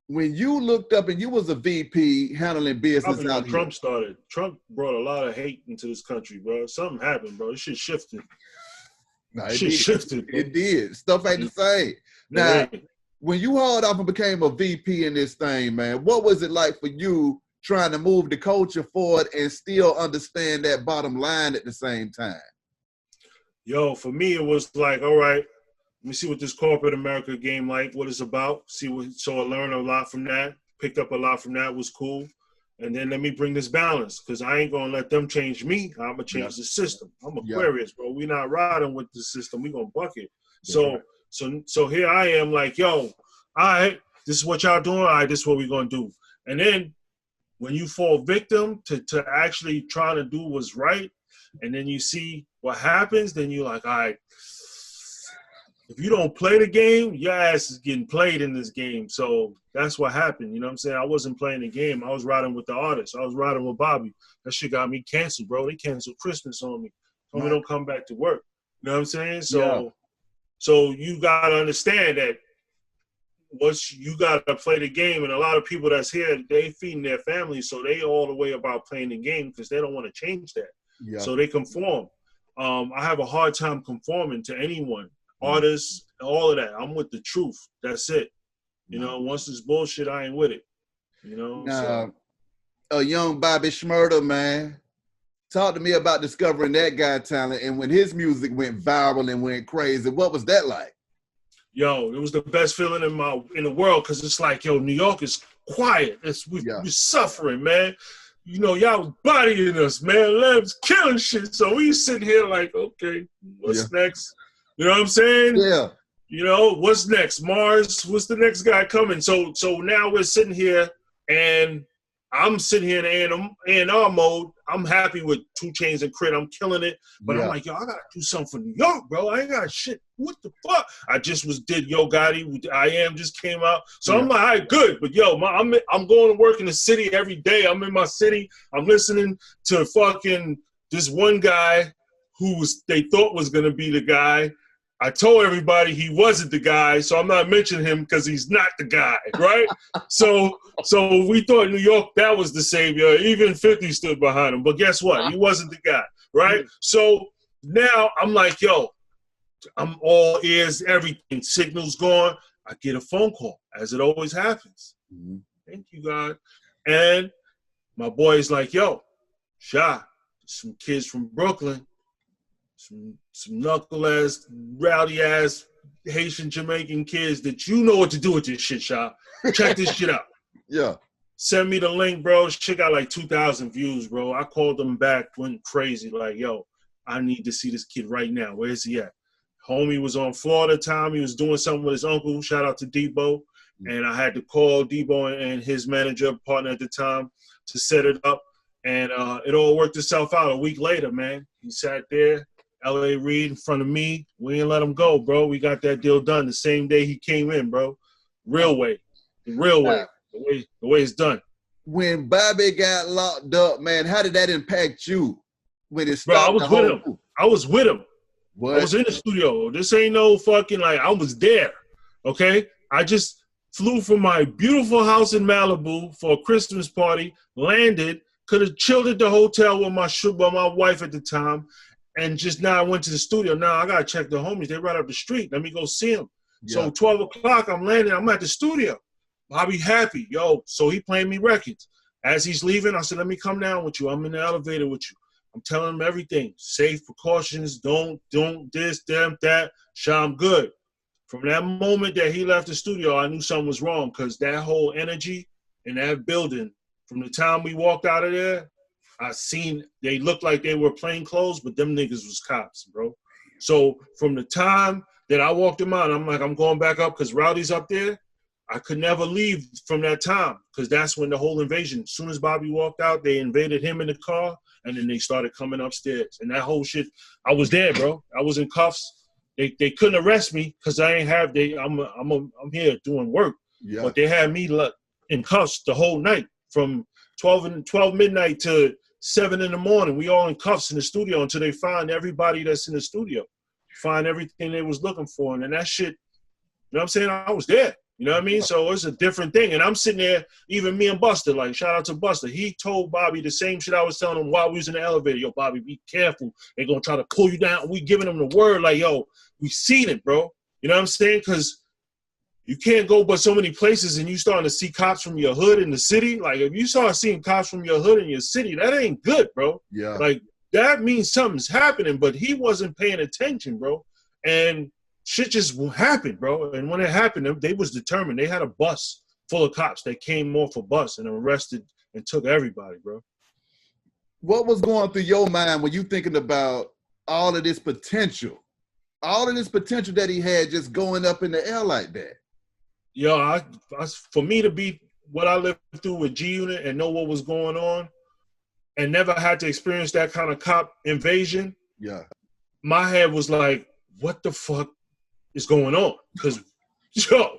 Speaker 2: when you looked up and you was a VP handling business out here.
Speaker 3: Trump started. Trump brought a lot of hate into this country, bro. Something happened, bro. This shit shifted.
Speaker 2: No, it shifted. Bro. It did. Stuff ain't the same. Now, when you hauled off and became a VP in this thing, man, what was it like for you trying to move the culture forward and still understand that bottom line at the same time?
Speaker 3: Yo, for me, it was like, all right, let me see what this corporate America game like, what it's about. So I learned a lot from that, picked up a lot from that, was cool. And then let me bring this balance, because I ain't going to let them change me. I'm going to change the system. I'm Aquarius, bro. We not riding with the system. We going to buck it. So here I am like, yo, all right, this is what y'all doing. All right, this is what we going to do. And then when you fall victim to actually trying to do what's right, and then you see what happens, then you're like, all right, if you don't play the game, your ass is getting played in this game. So that's what happened. You know what I'm saying? I wasn't playing the game. I was riding with the artist. I was riding with Bobby. That shit got me canceled, bro. They canceled Christmas on me. Told me don't come back to work. You know what I'm saying? So you got to understand that once you got to play the game, and a lot of people that's here, they feeding their families, so they all the way about playing the game because they don't want to change that. Yeah. So they conform. I have a hard time conforming to anyone. Artists, all of that. I'm with the truth. That's it. You know, once it's bullshit, I ain't with it. You know?
Speaker 2: A young Bobby Shmurda, man. Talk to me about discovering that guy talent and when his music went viral and went crazy. What was that like?
Speaker 3: Yo, it was the best feeling in the world, because it's like, yo, New York is quiet. We're suffering, man. You know, y'all was bodying us, man. Lab's killing shit. So we sitting here like, okay, what's next? You know what I'm saying? Yeah. You know, what's next? Mars, what's the next guy coming? So now we're sitting here, and I'm sitting here in A&R mode. I'm happy with 2 Chainz and Crit. I'm killing it. But I'm like, yo, I got to do something for New York, bro. I ain't got shit. What the fuck? I just did Yo Gotti. I Am just came out. So I'm like, all right, good. But, yo, I'm going to work in the city every day. I'm in my city. I'm listening to fucking this one guy who they thought was going to be the guy. I told everybody he wasn't the guy, so I'm not mentioning him because he's not the guy, right? So we thought New York, that was the savior. Even 50 stood behind him. But guess what? He wasn't the guy, right? So now I'm like, yo, I'm all ears, everything. Signal's gone. I get a phone call, as it always happens. Mm-hmm. Thank you, God. And my boy's like, yo, Sha, some kids from Brooklyn, some knuckle-ass, rowdy-ass Haitian Jamaican kids that you know what to do with this shit, Sha. Check this shit out. Yeah. Send me the link, bro. Shit got like 2,000 views, bro. I called them back, went crazy. Like, yo, I need to see this kid right now. Where is he at? Homie was on Florida time. He was doing something with his uncle. Shout out to Debo. And I had to call Debo and his manager, partner at the time, to set it up. And it all worked itself out. A week later, man, he sat there. L.A. Reid in front of me. We didn't let him go, bro. We got that deal done the same day he came in, bro. Real way. The real way. The way it's done.
Speaker 2: When Bobby got locked up, man, how did that impact you? When it stopped?
Speaker 3: Bro, I was with him. I was with him.
Speaker 2: What?
Speaker 3: I was in the studio. This ain't no fucking, like, I was there, okay? I just flew from my beautiful house in Malibu for a Christmas party, landed, could have chilled at the hotel with my wife at the time, and just now I went to the studio. Now I got to check the homies. They're right up the street. Let me go see them. Yeah. So 12 o'clock, I'm landing. I'm at the studio. Bobby happy. Yo, so he playing me records. As he's leaving, I said, let me come down with you. I'm in the elevator with you. I'm telling him everything. Safe precautions. Don't this, them, that. Sha, I'm good. From that moment that he left the studio, I knew something was wrong, because that whole energy in that building, from the time we walked out of there, I seen they looked like they were plain clothes, but them niggas was cops, bro. So from the time that I walked him out, I'm like, I'm going back up because Rowdy's up there. I could never leave from that time, because that's when the whole invasion, as soon as Bobby walked out, they invaded him in the car, and then they started coming upstairs. And that whole shit, I was there, bro. I was in cuffs. They couldn't arrest me because I ain't have, I'm here doing work. Yeah. But they had me in cuffs the whole night from 12 midnight to 7 in the morning. We all in cuffs in the studio until they find everybody that's in the studio, find everything they was looking for. And then that shit, you know what I'm saying? I was there. You know what I mean? So it's a different thing. And I'm sitting there, even me and Buster, like, shout out to Buster. He told Bobby the same shit I was telling him while we was in the elevator. Yo, Bobby, be careful. They're going to try to pull you down. We giving him the word like, yo, we seen it, bro. You know what I'm saying? Because you can't go but so many places, and you starting to see cops from your hood in the city. Like, if you start seeing cops from your hood in your city, that ain't good, bro.
Speaker 2: Yeah.
Speaker 3: Like, that means something's happening, but he wasn't paying attention, bro. And shit just happened, bro. And when it happened, they was determined. They had a bus full of cops that came off a bus and arrested and took everybody, bro.
Speaker 2: What was going through your mind when you thinking about all of this potential that he had just going up in the air like that?
Speaker 3: Yo, for me to be what I lived through with G Unit and know what was going on and never had to experience that kind of cop invasion,
Speaker 2: yeah,
Speaker 3: my head was like, what the fuck is going on? Because, yo,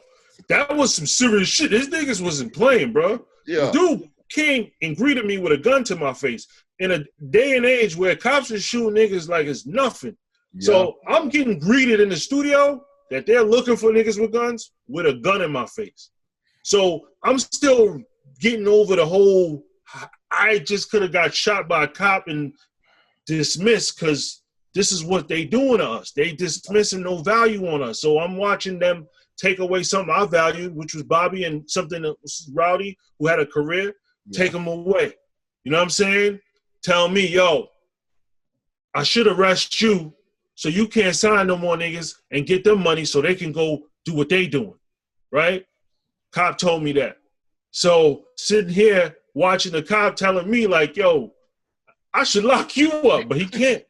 Speaker 3: that was some serious shit. These niggas wasn't playing, bro.
Speaker 2: Yeah.
Speaker 3: Dude came and greeted me with a gun to my face in a day and age where cops are shooting niggas like it's nothing.
Speaker 2: Yeah.
Speaker 3: So I'm getting greeted in the studio that they're looking for niggas with guns with a gun in my face. So I'm still getting over the whole, I just could have got shot by a cop and dismissed because this is what they doing to us. They dismissing no value on us. So I'm watching them take away something I valued, which was Bobby, and something that was Rowdy, who had a career, take them away. You know what I'm saying? Tell me, yo, I should arrest you so you can't sign no more niggas and get them money so they can go do what they doing, right? Cop told me that. So sitting here watching the cop telling me like, yo, I should lock you up, but he can't.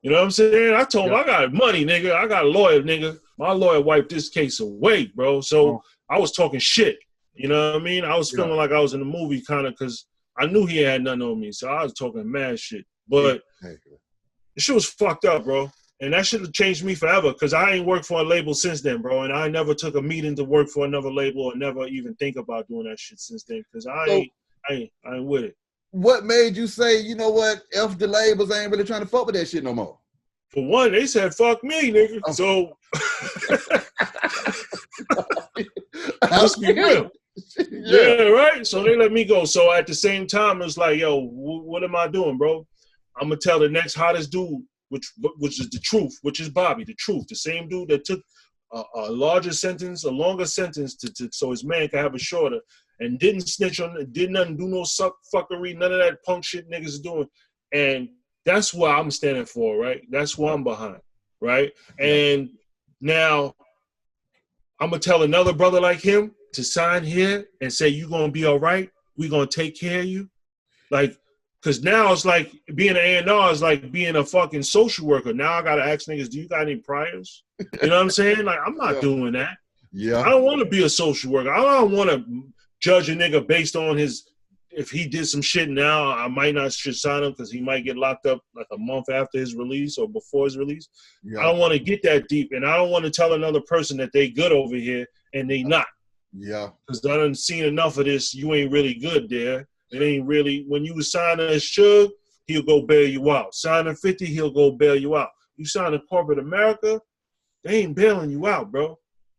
Speaker 3: You know what I'm saying? I told him, I got money, nigga. I got a lawyer, nigga. My lawyer wiped this case away, bro. So I was talking shit. You know what I mean? I was feeling like I was in a movie kind of because I knew he had nothing on me. So I was talking mad shit. But the shit was fucked up, bro. And that should have changed me forever because I ain't worked for a label since then, bro. And I never took a meeting to work for another label or never even think about doing that shit since then because I ain't with it.
Speaker 2: What made you say, you know what, F the labels, I ain't really trying to fuck with that shit no more?
Speaker 3: For one, they said, fuck me, nigga. Oh. So, let's be real. Yeah, right? So they let me go. So at the same time, it's like, yo, what am I doing, bro? I'm going to tell the next hottest dude, which is the truth, which is Bobby, the truth. The same dude that took a longer sentence to so his man could have a shorter and didn't snitch on it, did nothing, do no fuckery, none of that punk shit niggas is doing. And that's what I'm standing for, right? That's what I'm behind, right? And now I'm going to tell another brother like him to sign here and say, you going to be all right? We going to take care of you? Like, because now it's like being an A&R is like being a fucking social worker. Now I got to ask niggas, do you got any priors? You know what I'm saying? Like, I'm not doing that.
Speaker 2: Yeah.
Speaker 3: I don't want to be a social worker. I don't want to judge a nigga based on his, if he did some shit now, I might not should sign him because he might get locked up like a month after his release or before his release. Yeah. I don't want to get that deep, and I don't want to tell another person that they good over here and they not.
Speaker 2: Yeah.
Speaker 3: Because I done seen enough of this. You ain't really good there. It ain't really, when you sign a Suge, he'll go bail you out. Sign a 50, he'll go bail you out. You sign a corporate America, they ain't bailing you out, bro.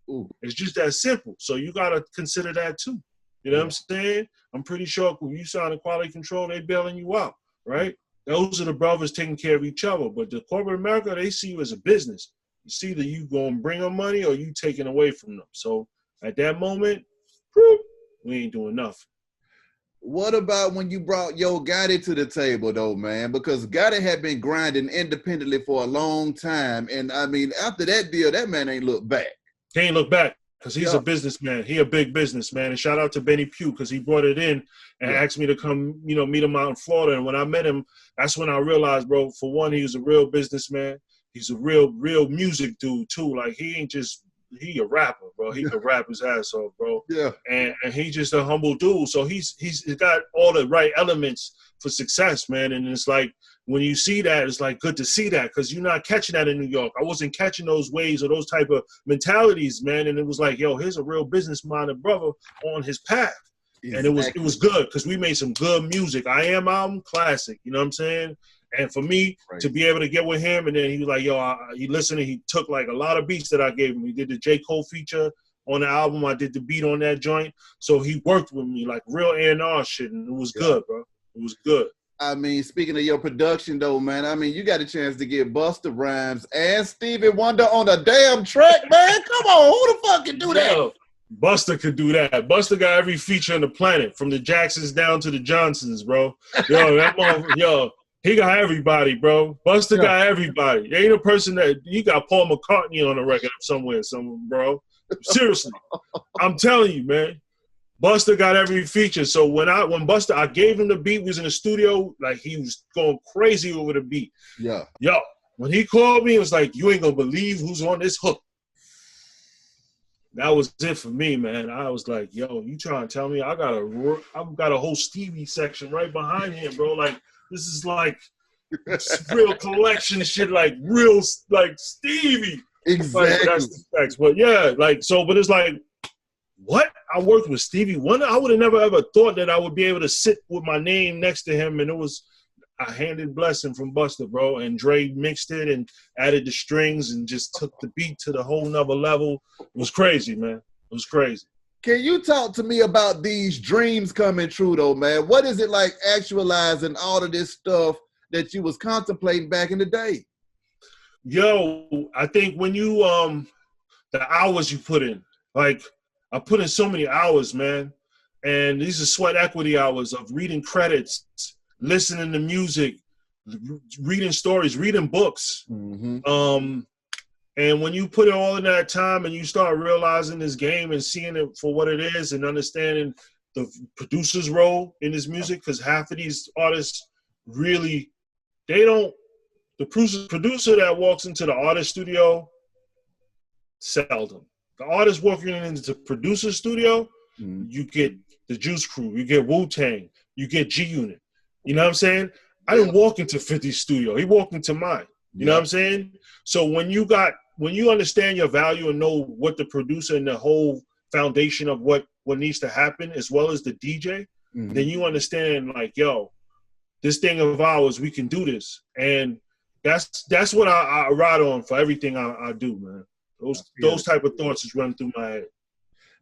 Speaker 2: Ooh.
Speaker 3: It's just that simple. So you got to consider that too. You know what I'm saying? I'm pretty sure when you sign a quality control, they bailing you out, right? Those are the brothers taking care of each other. But the corporate America, they see you as a business. It's either you going to bring them money or you taking away from them. So at that moment, we ain't doing nothing.
Speaker 2: What about when you brought Yo Gotti to the table, though, man? Because Gotti had been grinding independently for a long time. And, I mean, after that deal, that man ain't looked back.
Speaker 3: He ain't look back. Because he's a businessman. He a big businessman. And shout out to Benny Pugh because he brought it in and asked me to come, meet him out in Florida. And when I met him, that's when I realized, bro, for one, he was a real businessman. He's a real music dude, too. Like, he ain't just, he a rapper, bro. He can rap his ass off, bro.
Speaker 2: Yeah.
Speaker 3: And he's just a humble dude. So he's got all the right elements for success, man. And it's like, when you see that, it's like good to see that because you're not catching that in New York. I wasn't catching those waves or those type of mentalities, man. And it was like, yo, here's a real business-minded brother on his path. Exactly. And it was good because we made some good music. I Am album, classic. You know what I'm saying? And for me to be able to get with him, and then he was like, yo, he listened and he took like a lot of beats that I gave him. He did the J. Cole feature on the album. I did the beat on that joint. So he worked with me like real A&R shit, and it was good, bro. It was good.
Speaker 2: I mean, speaking of your production, though, man, I mean, you got a chance to get Busta Rhymes and Stevie Wonder on a damn track, man. Come on, who the fuck can do that?
Speaker 3: Yo, Busta could do that. Busta got every feature on the planet, from the Jacksons down to the Johnsons, bro. Yo, that motherfucker, yo, he got everybody, bro. Busta got everybody. There ain't a person that you got Paul McCartney on the record somewhere, bro. Seriously, I'm telling you, man. Busta got every feature. So when Busta, I gave him the beat, we was in the studio, like he was going crazy over the beat.
Speaker 2: Yeah.
Speaker 3: Yo, when he called me, it was like, you ain't gonna believe who's on this hook. That was it for me, man. I was like, yo, you trying to tell me I've got a whole Stevie section right behind him, bro. Like, this is like real collection shit, like real, like Stevie.
Speaker 2: Exactly.
Speaker 3: Like, that's the facts. But yeah, like, so, but it's like, what? I worked with Stevie Wonder. I would have never ever thought that I would be able to sit with my name next to him, and it was a handed blessing from Busta, bro. And Dre mixed it and added the strings and just took the beat to the whole nother level. It was crazy, man. It was crazy.
Speaker 2: Can you talk to me about these dreams coming true, though, man? What is it like actualizing all of this stuff that you was contemplating back in the day?
Speaker 3: Yo, I think when you the hours you put in, like, I put in so many hours, man. And these are sweat equity hours of reading credits, listening to music, reading stories, reading books.
Speaker 2: Mm-hmm.
Speaker 3: And when you put in all of that time and you start realizing this game and seeing it for what it is and understanding the producer's role in this music, because half of these artists really, the producer that walks into the artist studio, seldom. The artist walking into the producer studio, you get the Juice Crew, you get Wu-Tang, you get G-Unit. You know what I'm saying? I didn't walk into 50's studio. He walked into mine. You know what I'm saying? So when you understand your value and know what the producer and the whole foundation of what needs to happen, as well as the DJ, then you understand, like, yo, this thing of ours, we can do this. And that's what I ride on for everything I do, man. Those type of thoughts just run through my head.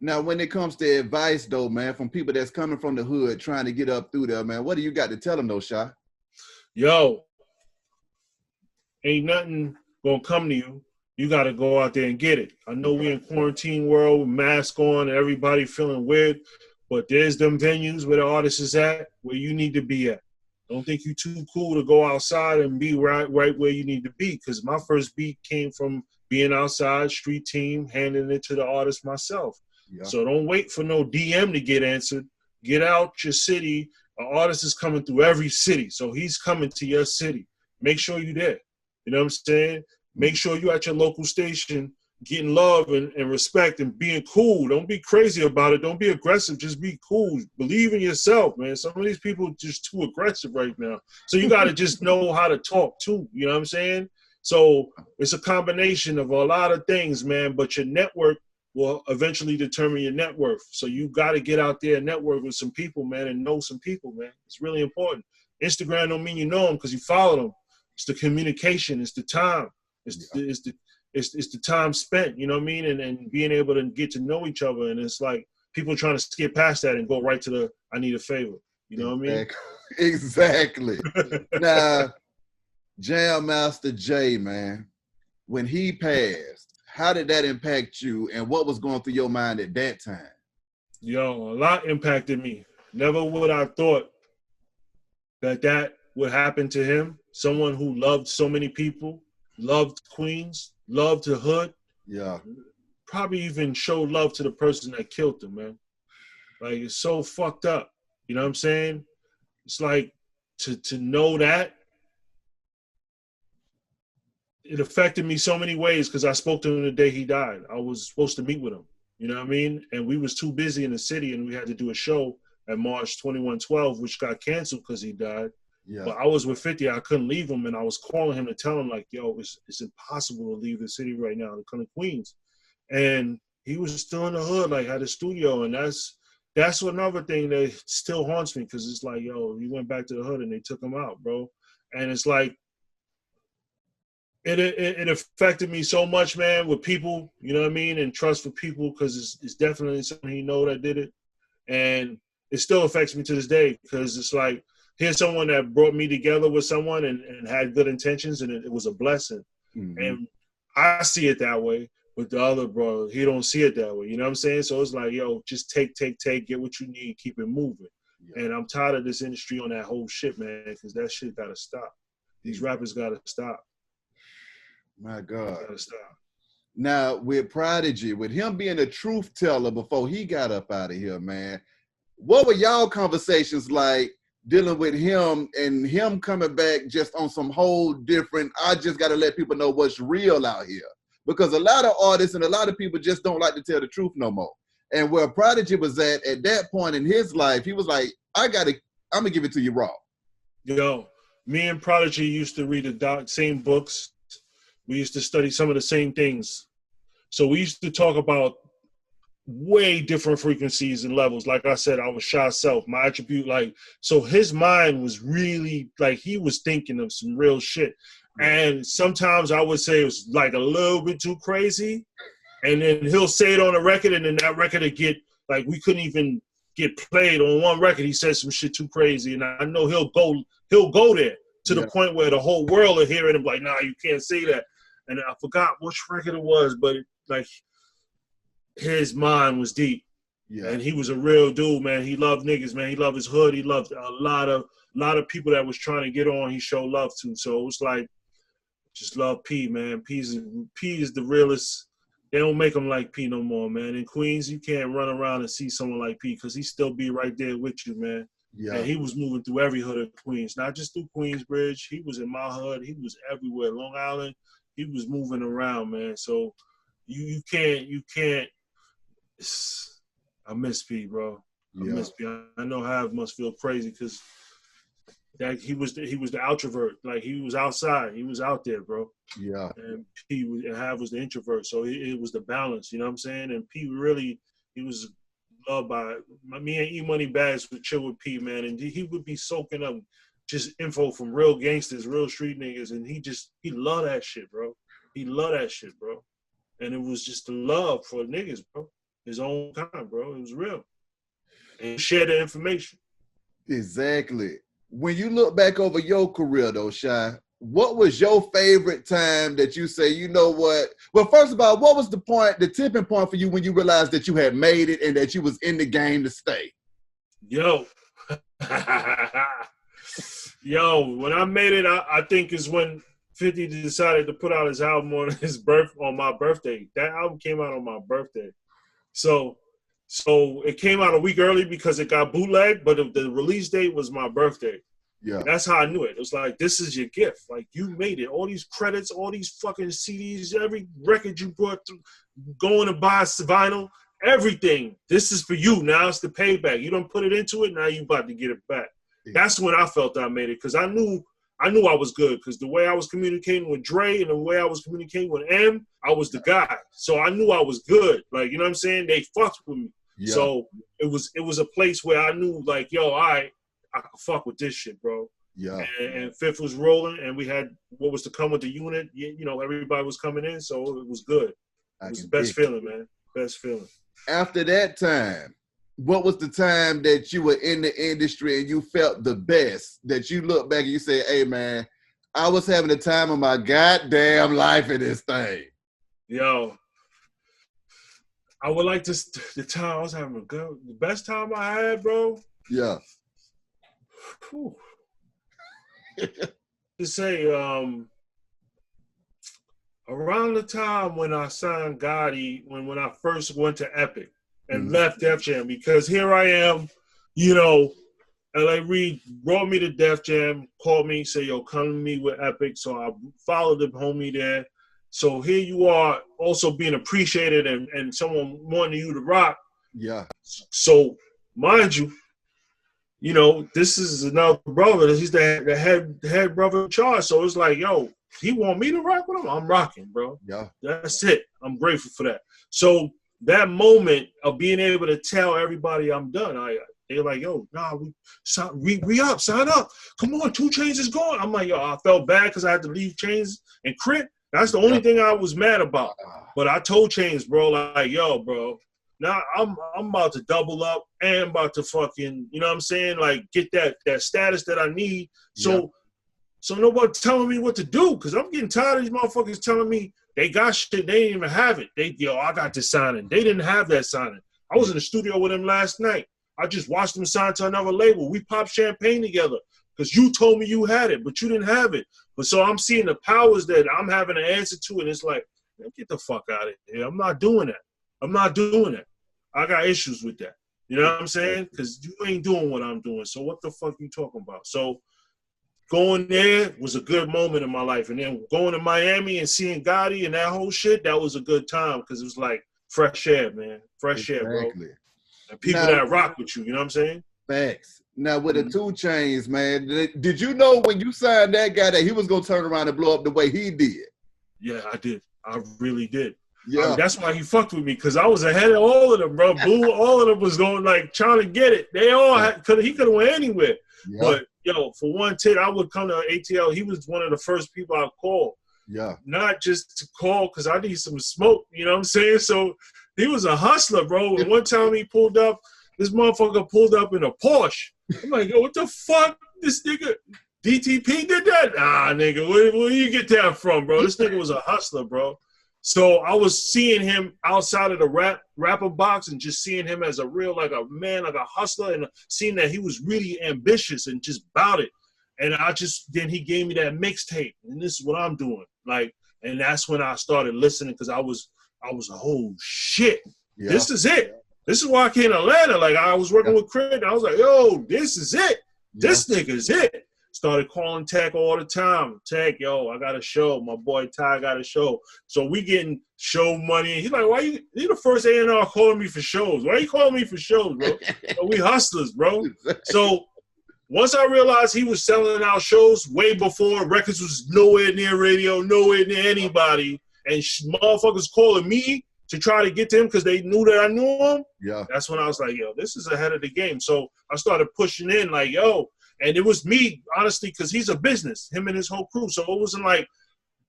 Speaker 2: Now, when it comes to advice, though, man, from people that's coming from the hood trying to get up through there, man, what do you got to tell them, though, Sha?
Speaker 3: Yo, ain't nothing gonna come to you. You got to go out there and get it. I know we in quarantine world, mask on, and everybody feeling weird, but there's them venues where the artist is at, where you need to be at. Don't think you too cool to go outside and be right where you need to be, because my first beat came from being outside, street team, handing it to the artist myself. Yeah. So don't wait for no DM to get answered. Get out your city. An artist is coming through every city, so he's coming to your city. Make sure you're there. You know what I'm saying? Make sure you're at your local station, getting love and respect and being cool. Don't be crazy about it. Don't be aggressive. Just be cool. Believe in yourself, man. Some of these people are just too aggressive right now. So you got to just know how to talk too. You know what I'm saying? So it's a combination of a lot of things, man. But your network will eventually determine your net worth. So you got to get out there and network with some people, man, and know some people, man. It's really important. Instagram don't mean you know them because you follow them. It's the communication. It's the time. It's the time spent, you know what I mean? And being able to get to know each other. And it's like people trying to skip past that and go right to the, I need a favor. You know what I mean?
Speaker 2: Exactly. Now, Jam Master Jay, man, when he passed, how did that impact you and what was going through your mind at that time?
Speaker 3: Yo, a lot impacted me. Never would I thought that would happen to him. Someone who loved so many people, loved Queens, loved the hood.
Speaker 2: Yeah.
Speaker 3: Probably even showed love to the person that killed him, man. Like, it's so fucked up. You know what I'm saying? It's like to know that, it affected me so many ways because I spoke to him the day he died. I was supposed to meet with him. You know what I mean? And we was too busy in the city and we had to do a show at March 2112, which got canceled because he died. Yeah. But I was with 50. I couldn't leave him, and I was calling him to tell him, like, yo, it's impossible to leave the city right now to come to Queens. And he was still in the hood, like, had a studio. And that's another thing that still haunts me because it's like, yo, he went back to the hood and they took him out, bro. And it's like, it affected me so much, man, with people, you know what I mean, and trust for people, because it's definitely something he know that did it. And it still affects me to this day because it's like, here's someone that brought me together with someone and had good intentions, and it was a blessing. And I see it that way. With the other bro, he don't see it that way. You know what I'm saying? So it's like, yo, just take, get what you need, keep it moving. Yeah. And I'm tired of this industry on that whole shit, man, because that shit gotta stop. These rappers gotta stop.
Speaker 2: My God.
Speaker 3: Gotta stop.
Speaker 2: Now, with Prodigy, with him being a truth teller before he got up out of here, man, what were y'all conversations like dealing with him and him coming back just on some whole different, I just got to let people know what's real out here? Because a lot of artists and a lot of people just don't like to tell the truth no more. And where Prodigy was at that point in his life, he was like, I'm going to give it to you raw.
Speaker 3: Yo, me and Prodigy used to read the same books. We used to study some of the same things. So we used to talk about way different frequencies and levels. Like I said, I was Sha self, my attribute, like, so his mind was really, like, he was thinking of some real shit. And sometimes I would say it was like a little bit too crazy. And then he'll say it on a record, and then that record would get, like, we couldn't even get played on one record. He said some shit too crazy. And I know he'll go there to the point where the whole world will hear it and be like, nah, you can't say that. And I forgot which record it was, but like, his mind was deep. Yeah. And he was a real dude, man. He loved niggas, man. He loved his hood. He loved a lot of people that was trying to get on, he showed love to. So it was like, just love P, man. P is the realest. They don't make them like P no more, man. In Queens, you can't run around and see someone like P because he still be right there with you, man. Yeah. And he was moving through every hood of Queens, not just through Queensbridge. He was in my hood. He was everywhere. Long Island, he was moving around, man. So you can't. I miss P, bro. I miss P. I know Hav must feel crazy because that he was the outrovert. Like, he was outside. He was out there, bro. Yeah. And Hav was the introvert. So it was the balance, you know what I'm saying? And P really, he was loved by me and E-Money Bags would chill with P, man. And he would be soaking up just info from real gangsters, real street niggas. And he loved that shit, bro. He loved that shit, bro. And it was just the love for niggas, bro. His own kind, bro. It was real. And share the information.
Speaker 2: Exactly. When you look back over your career, though, Sha, what was your favorite time that you say, you know what? Well, first of all, what was the tipping point for you when you realized that you had made it and that you was in the game to stay?
Speaker 3: Yo. Yo, when I made it, I think is when 50 decided to put out his album on my birthday. That album came out on my birthday. So it came out a week early because it got bootlegged, but the release date was my birthday. Yeah. And that's how I knew it. It was like, this is your gift. Like, you made it. All these credits, all these fucking CDs, every record you brought through, going to buy vinyl, everything. This is for you. Now it's the payback. You don't put it into it, now you about to get it back. Yeah. That's when I felt I made it, because I knew I was good, because the way I was communicating with Dre and the way I was communicating with M, I was the guy. So I knew I was good. Like, you know what I'm saying? They fucked with me. Yeah. So it was a place where I knew, like, yo, all right, I can fuck with this shit, bro. Yeah. And Fifth was rolling, and we had what was to come with the unit. You know, everybody was coming in, so it was good. It was the best feeling, man. Best feeling.
Speaker 2: After that time, what was the time that you were in the industry and you felt the best, that you look back and you say, hey, man, I was having the time of my goddamn life in this thing?
Speaker 3: Yo, I would like to, the time I was having the best time I had, bro. Yeah. To say, around the time when I signed Gotti, when I first went to Epic and left Def Jam, because here I am, you know, L.A. Reid brought me to Def Jam, called me, said, yo, come to me with Epic. So I followed the homie there. So here you are, also being appreciated and someone wanting you to rock. Yeah. So, mind you, you know, this is another brother. He's the head brother in charge. So it's like, yo, he want me to rock with him? I'm rocking, bro. Yeah. That's it. I'm grateful for that. So that moment of being able to tell everybody I'm done, they're like, yo, nah, we up, sign up. Come on, 2 Chainz is going. I'm like, yo, I felt bad because I had to leave Chainz and Crit. That's the only thing I was mad about. But I told Chainz, bro, like, yo, bro, Now I'm about to double up and about to fucking, you know what I'm saying? Like get that status that I need. So nobody telling me what to do, because I'm getting tired of these motherfuckers telling me they got shit, they didn't even have it. I got this signing. They didn't have that signing. I was in the studio with him last night. I just watched him sign to another label. We popped champagne together because you told me you had it, but you didn't have it. But so I'm seeing the powers that I'm having to answer to, and it's like, man, get the fuck out of here. I'm not doing that. I'm not doing that. I got issues with that. You know what I'm saying? Because you ain't doing what I'm doing. So what the fuck you talking about? So going there was a good moment in my life. And then going to Miami and seeing Gotti and that whole shit, that was a good time because it was like fresh air, man. Fresh air, bro. And people that rock with you know what I'm saying?
Speaker 2: Facts. Now, with the 2 Chainz, man, did you know when you signed that guy that he was going to turn around and blow up the way he did?
Speaker 3: Yeah, I did. I really did.
Speaker 2: Yeah.
Speaker 3: That's why he fucked with me, because I was ahead of all of them, bro. Blue, all of them was going, like, trying to get it. They all he could have went anywhere. Yeah. But, for one tit, I would come to ATL. He was one of the first people I called.
Speaker 2: Yeah.
Speaker 3: Not just to call because I need some smoke, you know what I'm saying? So he was a hustler, bro. And one time he pulled up, this motherfucker pulled up in a Porsche. I'm like, yo, what the fuck? This nigga, DTP did that? Nah, nigga, where you get that from, bro? This nigga was a hustler, bro. So I was seeing him outside of the rapper box and just seeing him as a real, like a man, like a hustler, and seeing that he was really ambitious and just about it. And then he gave me that mixtape, and this is what I'm doing. Like, and that's when I started listening, because I was oh shit, this is it. This is why I came to Atlanta. Like, I was working with Craig, and I was like, yo, this is it. This nigga's it. Started calling Tech all the time. Tech, yo, I got a show. My boy Ty got a show. So we getting show money. He's like, why you the first A&R calling me for shows? Why you calling me for shows, bro? We hustlers, bro. So once I realized he was selling out shows way before records was nowhere near radio, nowhere near anybody, and motherfuckers calling me to try to get to him because they knew that I knew him, that's when I was like, yo, this is ahead of the game. So I started pushing in like, yo, and it was me, honestly, because he's a business, him and his whole crew. So it wasn't like,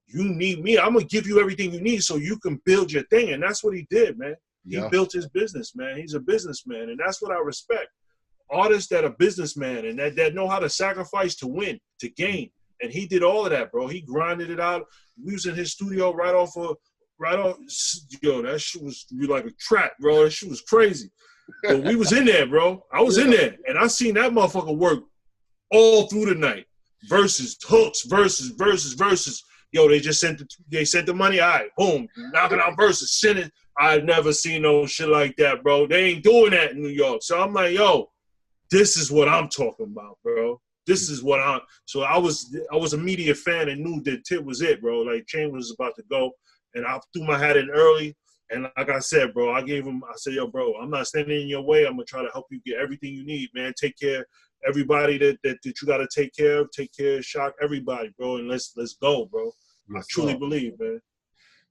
Speaker 3: you need me. I'm going to give you everything you need so you can build your thing. And that's what he did, man. He built his business, man. He's a businessman, and that's what I respect. Artists that are businessmen and that know how to sacrifice to win, to gain. And he did all of that, bro. He grinded it out. We was in his studio right off, yo, that shit was like a trap, bro. That shit was crazy. But we was in there, bro. I was in there, and I seen that motherfucker work all through the night. Verses, hooks, verses. Yo, they sent the money. All right, boom, knocking out verses, send it. I've never seen no shit like that, bro. They ain't doing that in New York. So I'm like, yo, this is what I'm talking about, bro. This is what I'm. So I was a media fan and knew that Tit was it, bro. Like, Chain was about to go, and I threw my hat in early. And like I said, bro, I said, yo, bro, I'm not standing in your way. I'm gonna try to help you get everything you need, man. Take care of everybody that you gotta take care of. Take care of Shock, everybody, bro. And let's go, bro. I truly believe, man.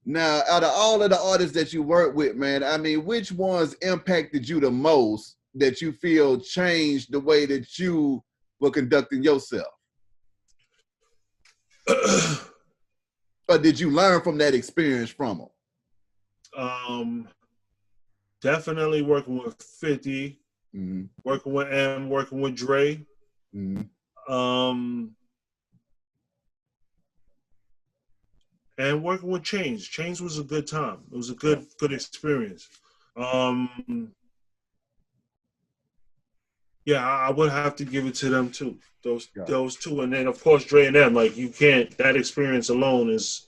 Speaker 2: Now, out of all of the artists that you work with, man, I mean, which ones impacted you the most that you feel changed the way that you were conducting yourself? Or did you learn from that experience from them?
Speaker 3: Definitely working with 50, working with M, working with Dre. And working with Chainz. Chainz was a good time. It was a good experience. Yeah, I would have to give it to them too. Those two, and then of course Dre and them. Like, you can't. That experience alone is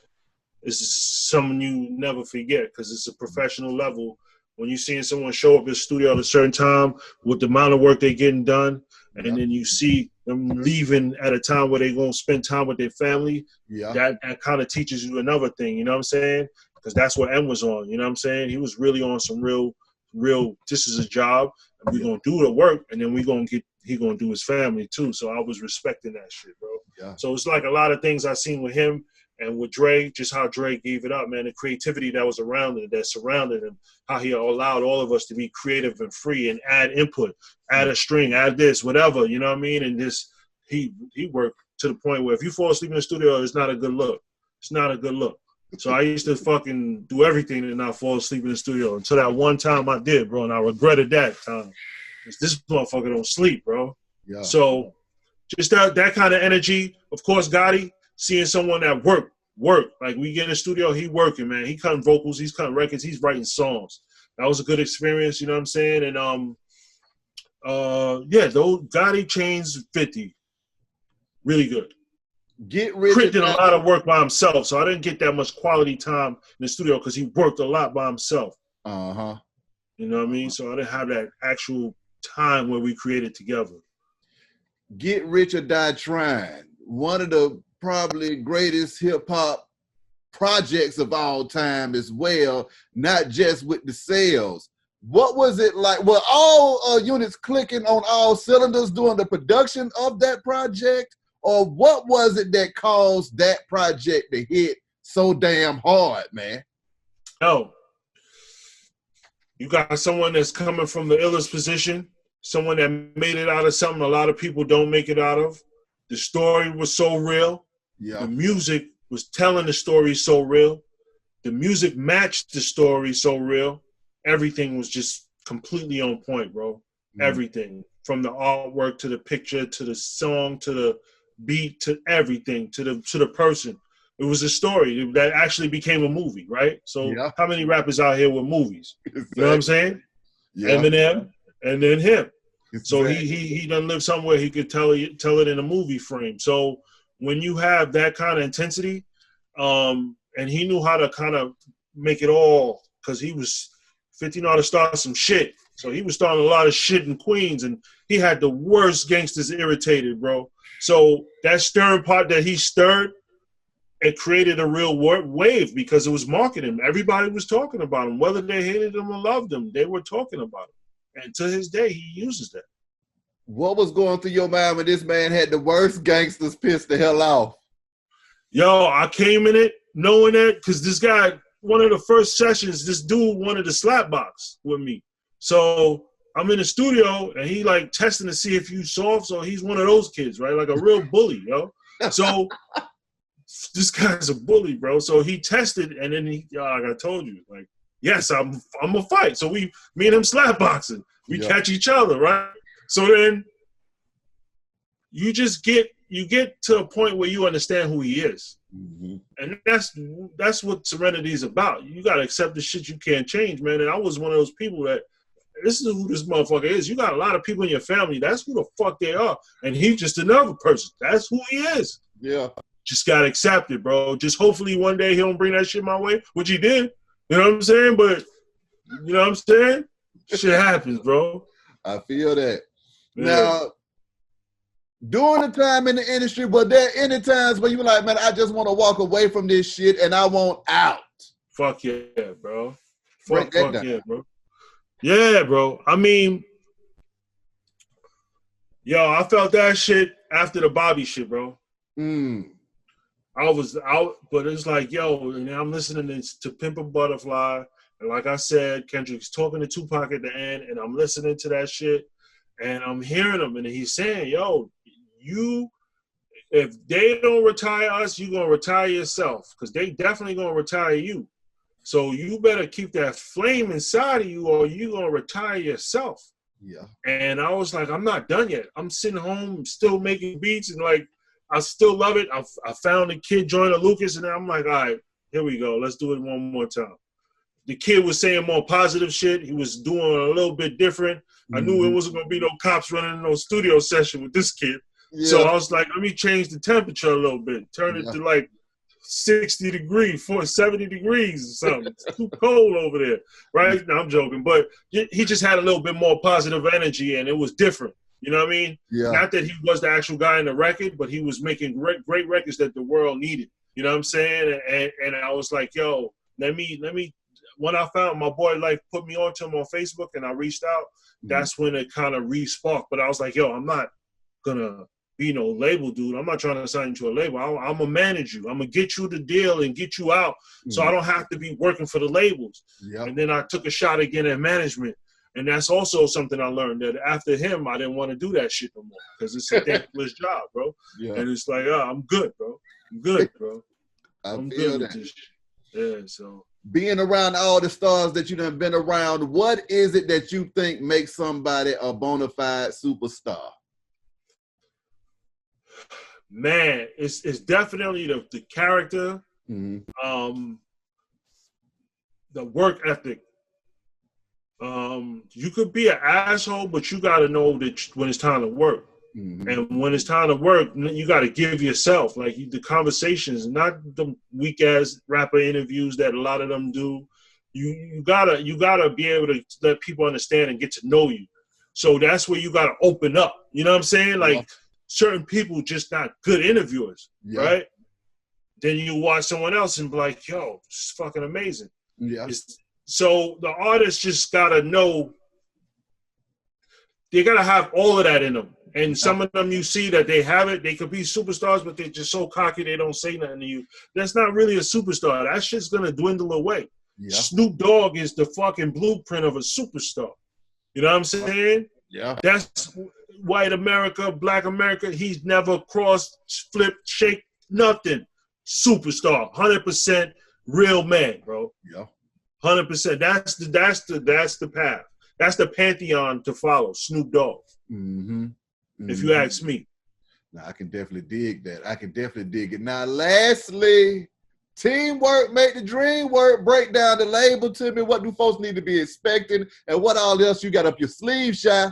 Speaker 3: something you never forget, because it's a professional level. When you're seeing someone show up at the studio at a certain time with the amount of work they're getting done, and then you see them leaving at a time where they're going to spend time with their family, that kind of teaches you another thing, you know what I'm saying? Because that's what M was on, you know what I'm saying? He was really on some real, this is a job, and we're going to do the work, and then he going to do his family too. So I was respecting that shit, bro. So it's like a lot of things I seen with him and with Dre, just how Dre gave it up, man, the creativity that was around it, that surrounded him, how he allowed all of us to be creative and free and add input, add a string, add this, whatever, you know what I mean? And this, he worked to the point where if you fall asleep in the studio, it's not a good look. It's not a good look. So I used to fucking do everything and not fall asleep in the studio until that one time I did, bro, and I regretted that time. This motherfucker don't sleep, bro.
Speaker 2: Yeah.
Speaker 3: So just that kind of energy. Of course, Gotti, seeing someone that work. Like we get in the studio, he working, man. He cutting vocals, he's cutting records, he's writing songs. That was a good experience, you know what I'm saying? And yeah, those Gotti Chains 50. Really good. Crit did a lot of work by himself, so I didn't get that much quality time in the studio because he worked a lot by himself.
Speaker 2: Uh-huh.
Speaker 3: You know what I mean? So I didn't have that actual time where we created together.
Speaker 2: Get Rich or Die Trying. One of the probably greatest hip-hop projects of all time as well, not just with the sales. What was it like? Were all units clicking on all cylinders during the production of that project? Or what was it that caused that project to hit so damn hard, man?
Speaker 3: Oh, you got someone that's coming from the illest position, someone that made it out of something a lot of people don't make it out of. The story was so real.
Speaker 2: Yeah.
Speaker 3: The music was telling the story so real. The music matched the story so real. Everything was just completely on point, bro. Mm-hmm. Everything. From the artwork to the picture to the song to the beat to everything to the person. It was a story that actually became a movie, right? So How many rappers out here with movies? Exactly. You know what I'm saying? Yeah. Eminem and then him. Exactly. So he done lived somewhere he could tell it in a movie frame. So when you have that kind of intensity, and he knew how to kind of make it all, because he was 50 know how to start some shit. So he was starting a lot of shit in Queens, and he had the worst gangsters irritated, bro. So that stirring pot that he stirred, it created a real wave because it was marketing. Everybody was talking about him. Whether they hated him or loved him, they were talking about him. And to his day, he uses that.
Speaker 2: What was going through your mind when this man had the worst gangsters pissed the hell off?
Speaker 3: Yo, I came in it knowing that because this guy, one of the first sessions, this dude wanted to slap box with me. So I'm in the studio, and he like testing to see if you soft. So he's one of those kids, right? Like a real bully, yo. So this guy's a bully, bro. So he tested, and then like I told you, like, yes, I'm a fight. So me and him slap boxing. We catch each other, right? So then you get to a point where you understand who he is. Mm-hmm. And that's what serenity is about. You gotta accept the shit you can't change, man. And I was one of those people that, this is who this motherfucker is. You got a lot of people in your family. That's who the fuck they are. And he's just another person. That's who he is.
Speaker 2: Yeah.
Speaker 3: Just got to accept it, bro. Just hopefully one day he don't bring that shit my way, which he did. You know what I'm saying? But, you know what I'm saying? Shit happens, bro.
Speaker 2: I feel that.
Speaker 3: Yeah.
Speaker 2: Now, during the time in the industry, were there any times where you were like, man, I just want to walk away from this shit and I want out?
Speaker 3: Fuck yeah, bro.
Speaker 2: Fuck
Speaker 3: yeah, bro. Yeah, bro. I mean, yo, I felt that shit after the Bobby shit, bro. I was out, but it's like, yo, and I'm listening to Pimp a Butterfly, and like I said, Kendrick's talking to Tupac at the end, and I'm listening to that shit, and I'm hearing him, and he's saying, yo, if they don't retire us, you're gonna retire yourself, because they definitely gonna retire you. So you better keep that flame inside of you, or you're gonna retire yourself.
Speaker 2: Yeah.
Speaker 3: And I was like, I'm not done yet. I'm sitting home, still making beats, and like, I still love it. I found the kid, Joyner Lucas, and then I'm like, all right, here we go. Let's do it one more time. The kid was saying more positive shit. He was doing a little bit different. I knew it wasn't going to be no cops running no studio session with this kid. Yeah. So I was like, let me change the temperature a little bit. Turn it to like 60 degrees, 70 degrees or something. It's too cold over there, right? No, I'm joking. But he just had a little bit more positive energy, and it was different. You know what I mean?
Speaker 2: Yeah.
Speaker 3: Not that he was the actual guy in the record, but he was making great records that the world needed. You know what I'm saying? And I was like, yo, let me. When I found my boy Life put me onto him on Facebook, and I reached out, that's when it kind of re-sparked. But I was like, yo, I'm not gonna be no label dude. I'm not trying to sign you to a label. I'm gonna manage you. I'm gonna get you the deal and get you out, so I don't have to be working for the labels.
Speaker 2: Yep.
Speaker 3: And then I took a shot again at management. And that's also something I learned, that after him, I didn't want to do that shit no more, because it's a thankless job, bro. Yeah. And it's like, I'm good, bro. I'm good, bro.
Speaker 2: I'm
Speaker 3: good
Speaker 2: that.
Speaker 3: with this shit. Yeah, so
Speaker 2: being around all the stars that you done been around, what is it that you think makes somebody a bona fide superstar?
Speaker 3: Man, it's definitely the character,
Speaker 2: Mm-hmm.
Speaker 3: The work ethic. You could be an asshole, but you got to know that when it's time to work.
Speaker 2: Mm-hmm.
Speaker 3: And when it's time to work, you got to give yourself. Like the conversations, not the weak ass rapper interviews that a lot of them do. You gotta be able to let people understand and get to know you. So that's where you gotta open up. You know what I'm saying? Like certain people just not good interviewers, right? Then you watch someone else and be like, yo, this is fucking amazing.
Speaker 2: Yeah.
Speaker 3: So the artist just gotta know. They gotta have all of that in them. And some of them you see that they have it, they could be superstars, but they're just so cocky they don't say nothing to you. That's not really a superstar. That shit's gonna dwindle away. Yeah. Snoop Dogg is the fucking blueprint of a superstar. You know what I'm saying?
Speaker 2: Yeah.
Speaker 3: That's white America, black America. He's never crossed, flipped, shake, nothing. Superstar, 100% real man, bro.
Speaker 2: Yeah.
Speaker 3: 100%. That's the path. That's the pantheon to follow. Snoop Dogg.
Speaker 2: Mm-hmm.
Speaker 3: If you ask me.
Speaker 2: Now, I can definitely dig that. I can definitely dig it. Now, lastly, teamwork make the dream work. Break down the label to me. What do folks need to be expecting? And what all else you got up your sleeve, Sha?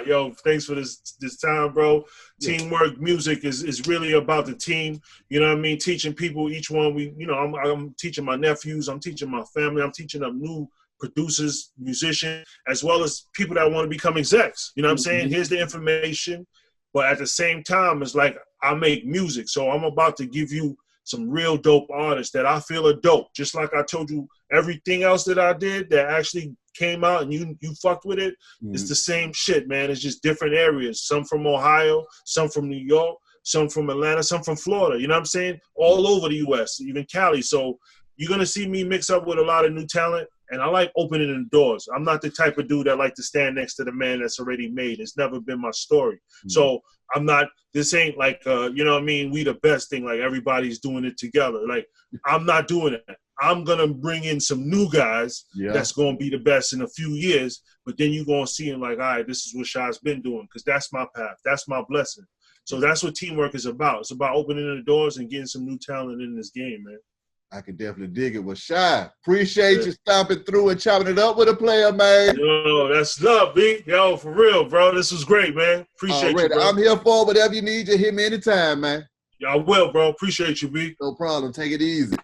Speaker 3: Yo, thanks for this time, bro. Yeah. Teamwork music is really about the team. You know what I mean? Teaching people, each one, I'm teaching my nephews. I'm teaching my family. I'm teaching them new producers, musicians, as well as people that want to become execs. You know what I'm saying? Here's the information. But at the same time, it's like I make music. So I'm about to give you some real dope artists that I feel are dope. Just like I told you, everything else that I did that actually came out and you fucked with it, it's the same shit, man. It's just different areas. Some from Ohio, some from New York, some from Atlanta, some from Florida. You know what I'm saying? All over the U.S., even Cali. So you're going to see me mix up with a lot of new talent. And I like opening the doors. I'm not the type of dude that like to stand next to the man that's already made. It's never been my story. So I'm not, this ain't like, you know what I mean? We the best thing, like everybody's doing it together. Like, I'm not doing it. I'm going to bring in some new guys that's going to be the best in a few years. But then you're going to see them like, all right, this is what Sha's been doing because that's my path. That's my blessing. So that's what teamwork is about. It's about opening the doors and getting some new talent in this game, man.
Speaker 2: I can definitely dig it. Well, Sha, appreciate you stopping through and chopping it up with a player, man.
Speaker 3: Yo, that's love, B. Yo, for real, bro. This was great, man. Appreciate you, bro.
Speaker 2: I'm here for whatever you need. You hit me anytime, man.
Speaker 3: Yeah, I will, bro. Appreciate you, B.
Speaker 2: No problem. Take it easy.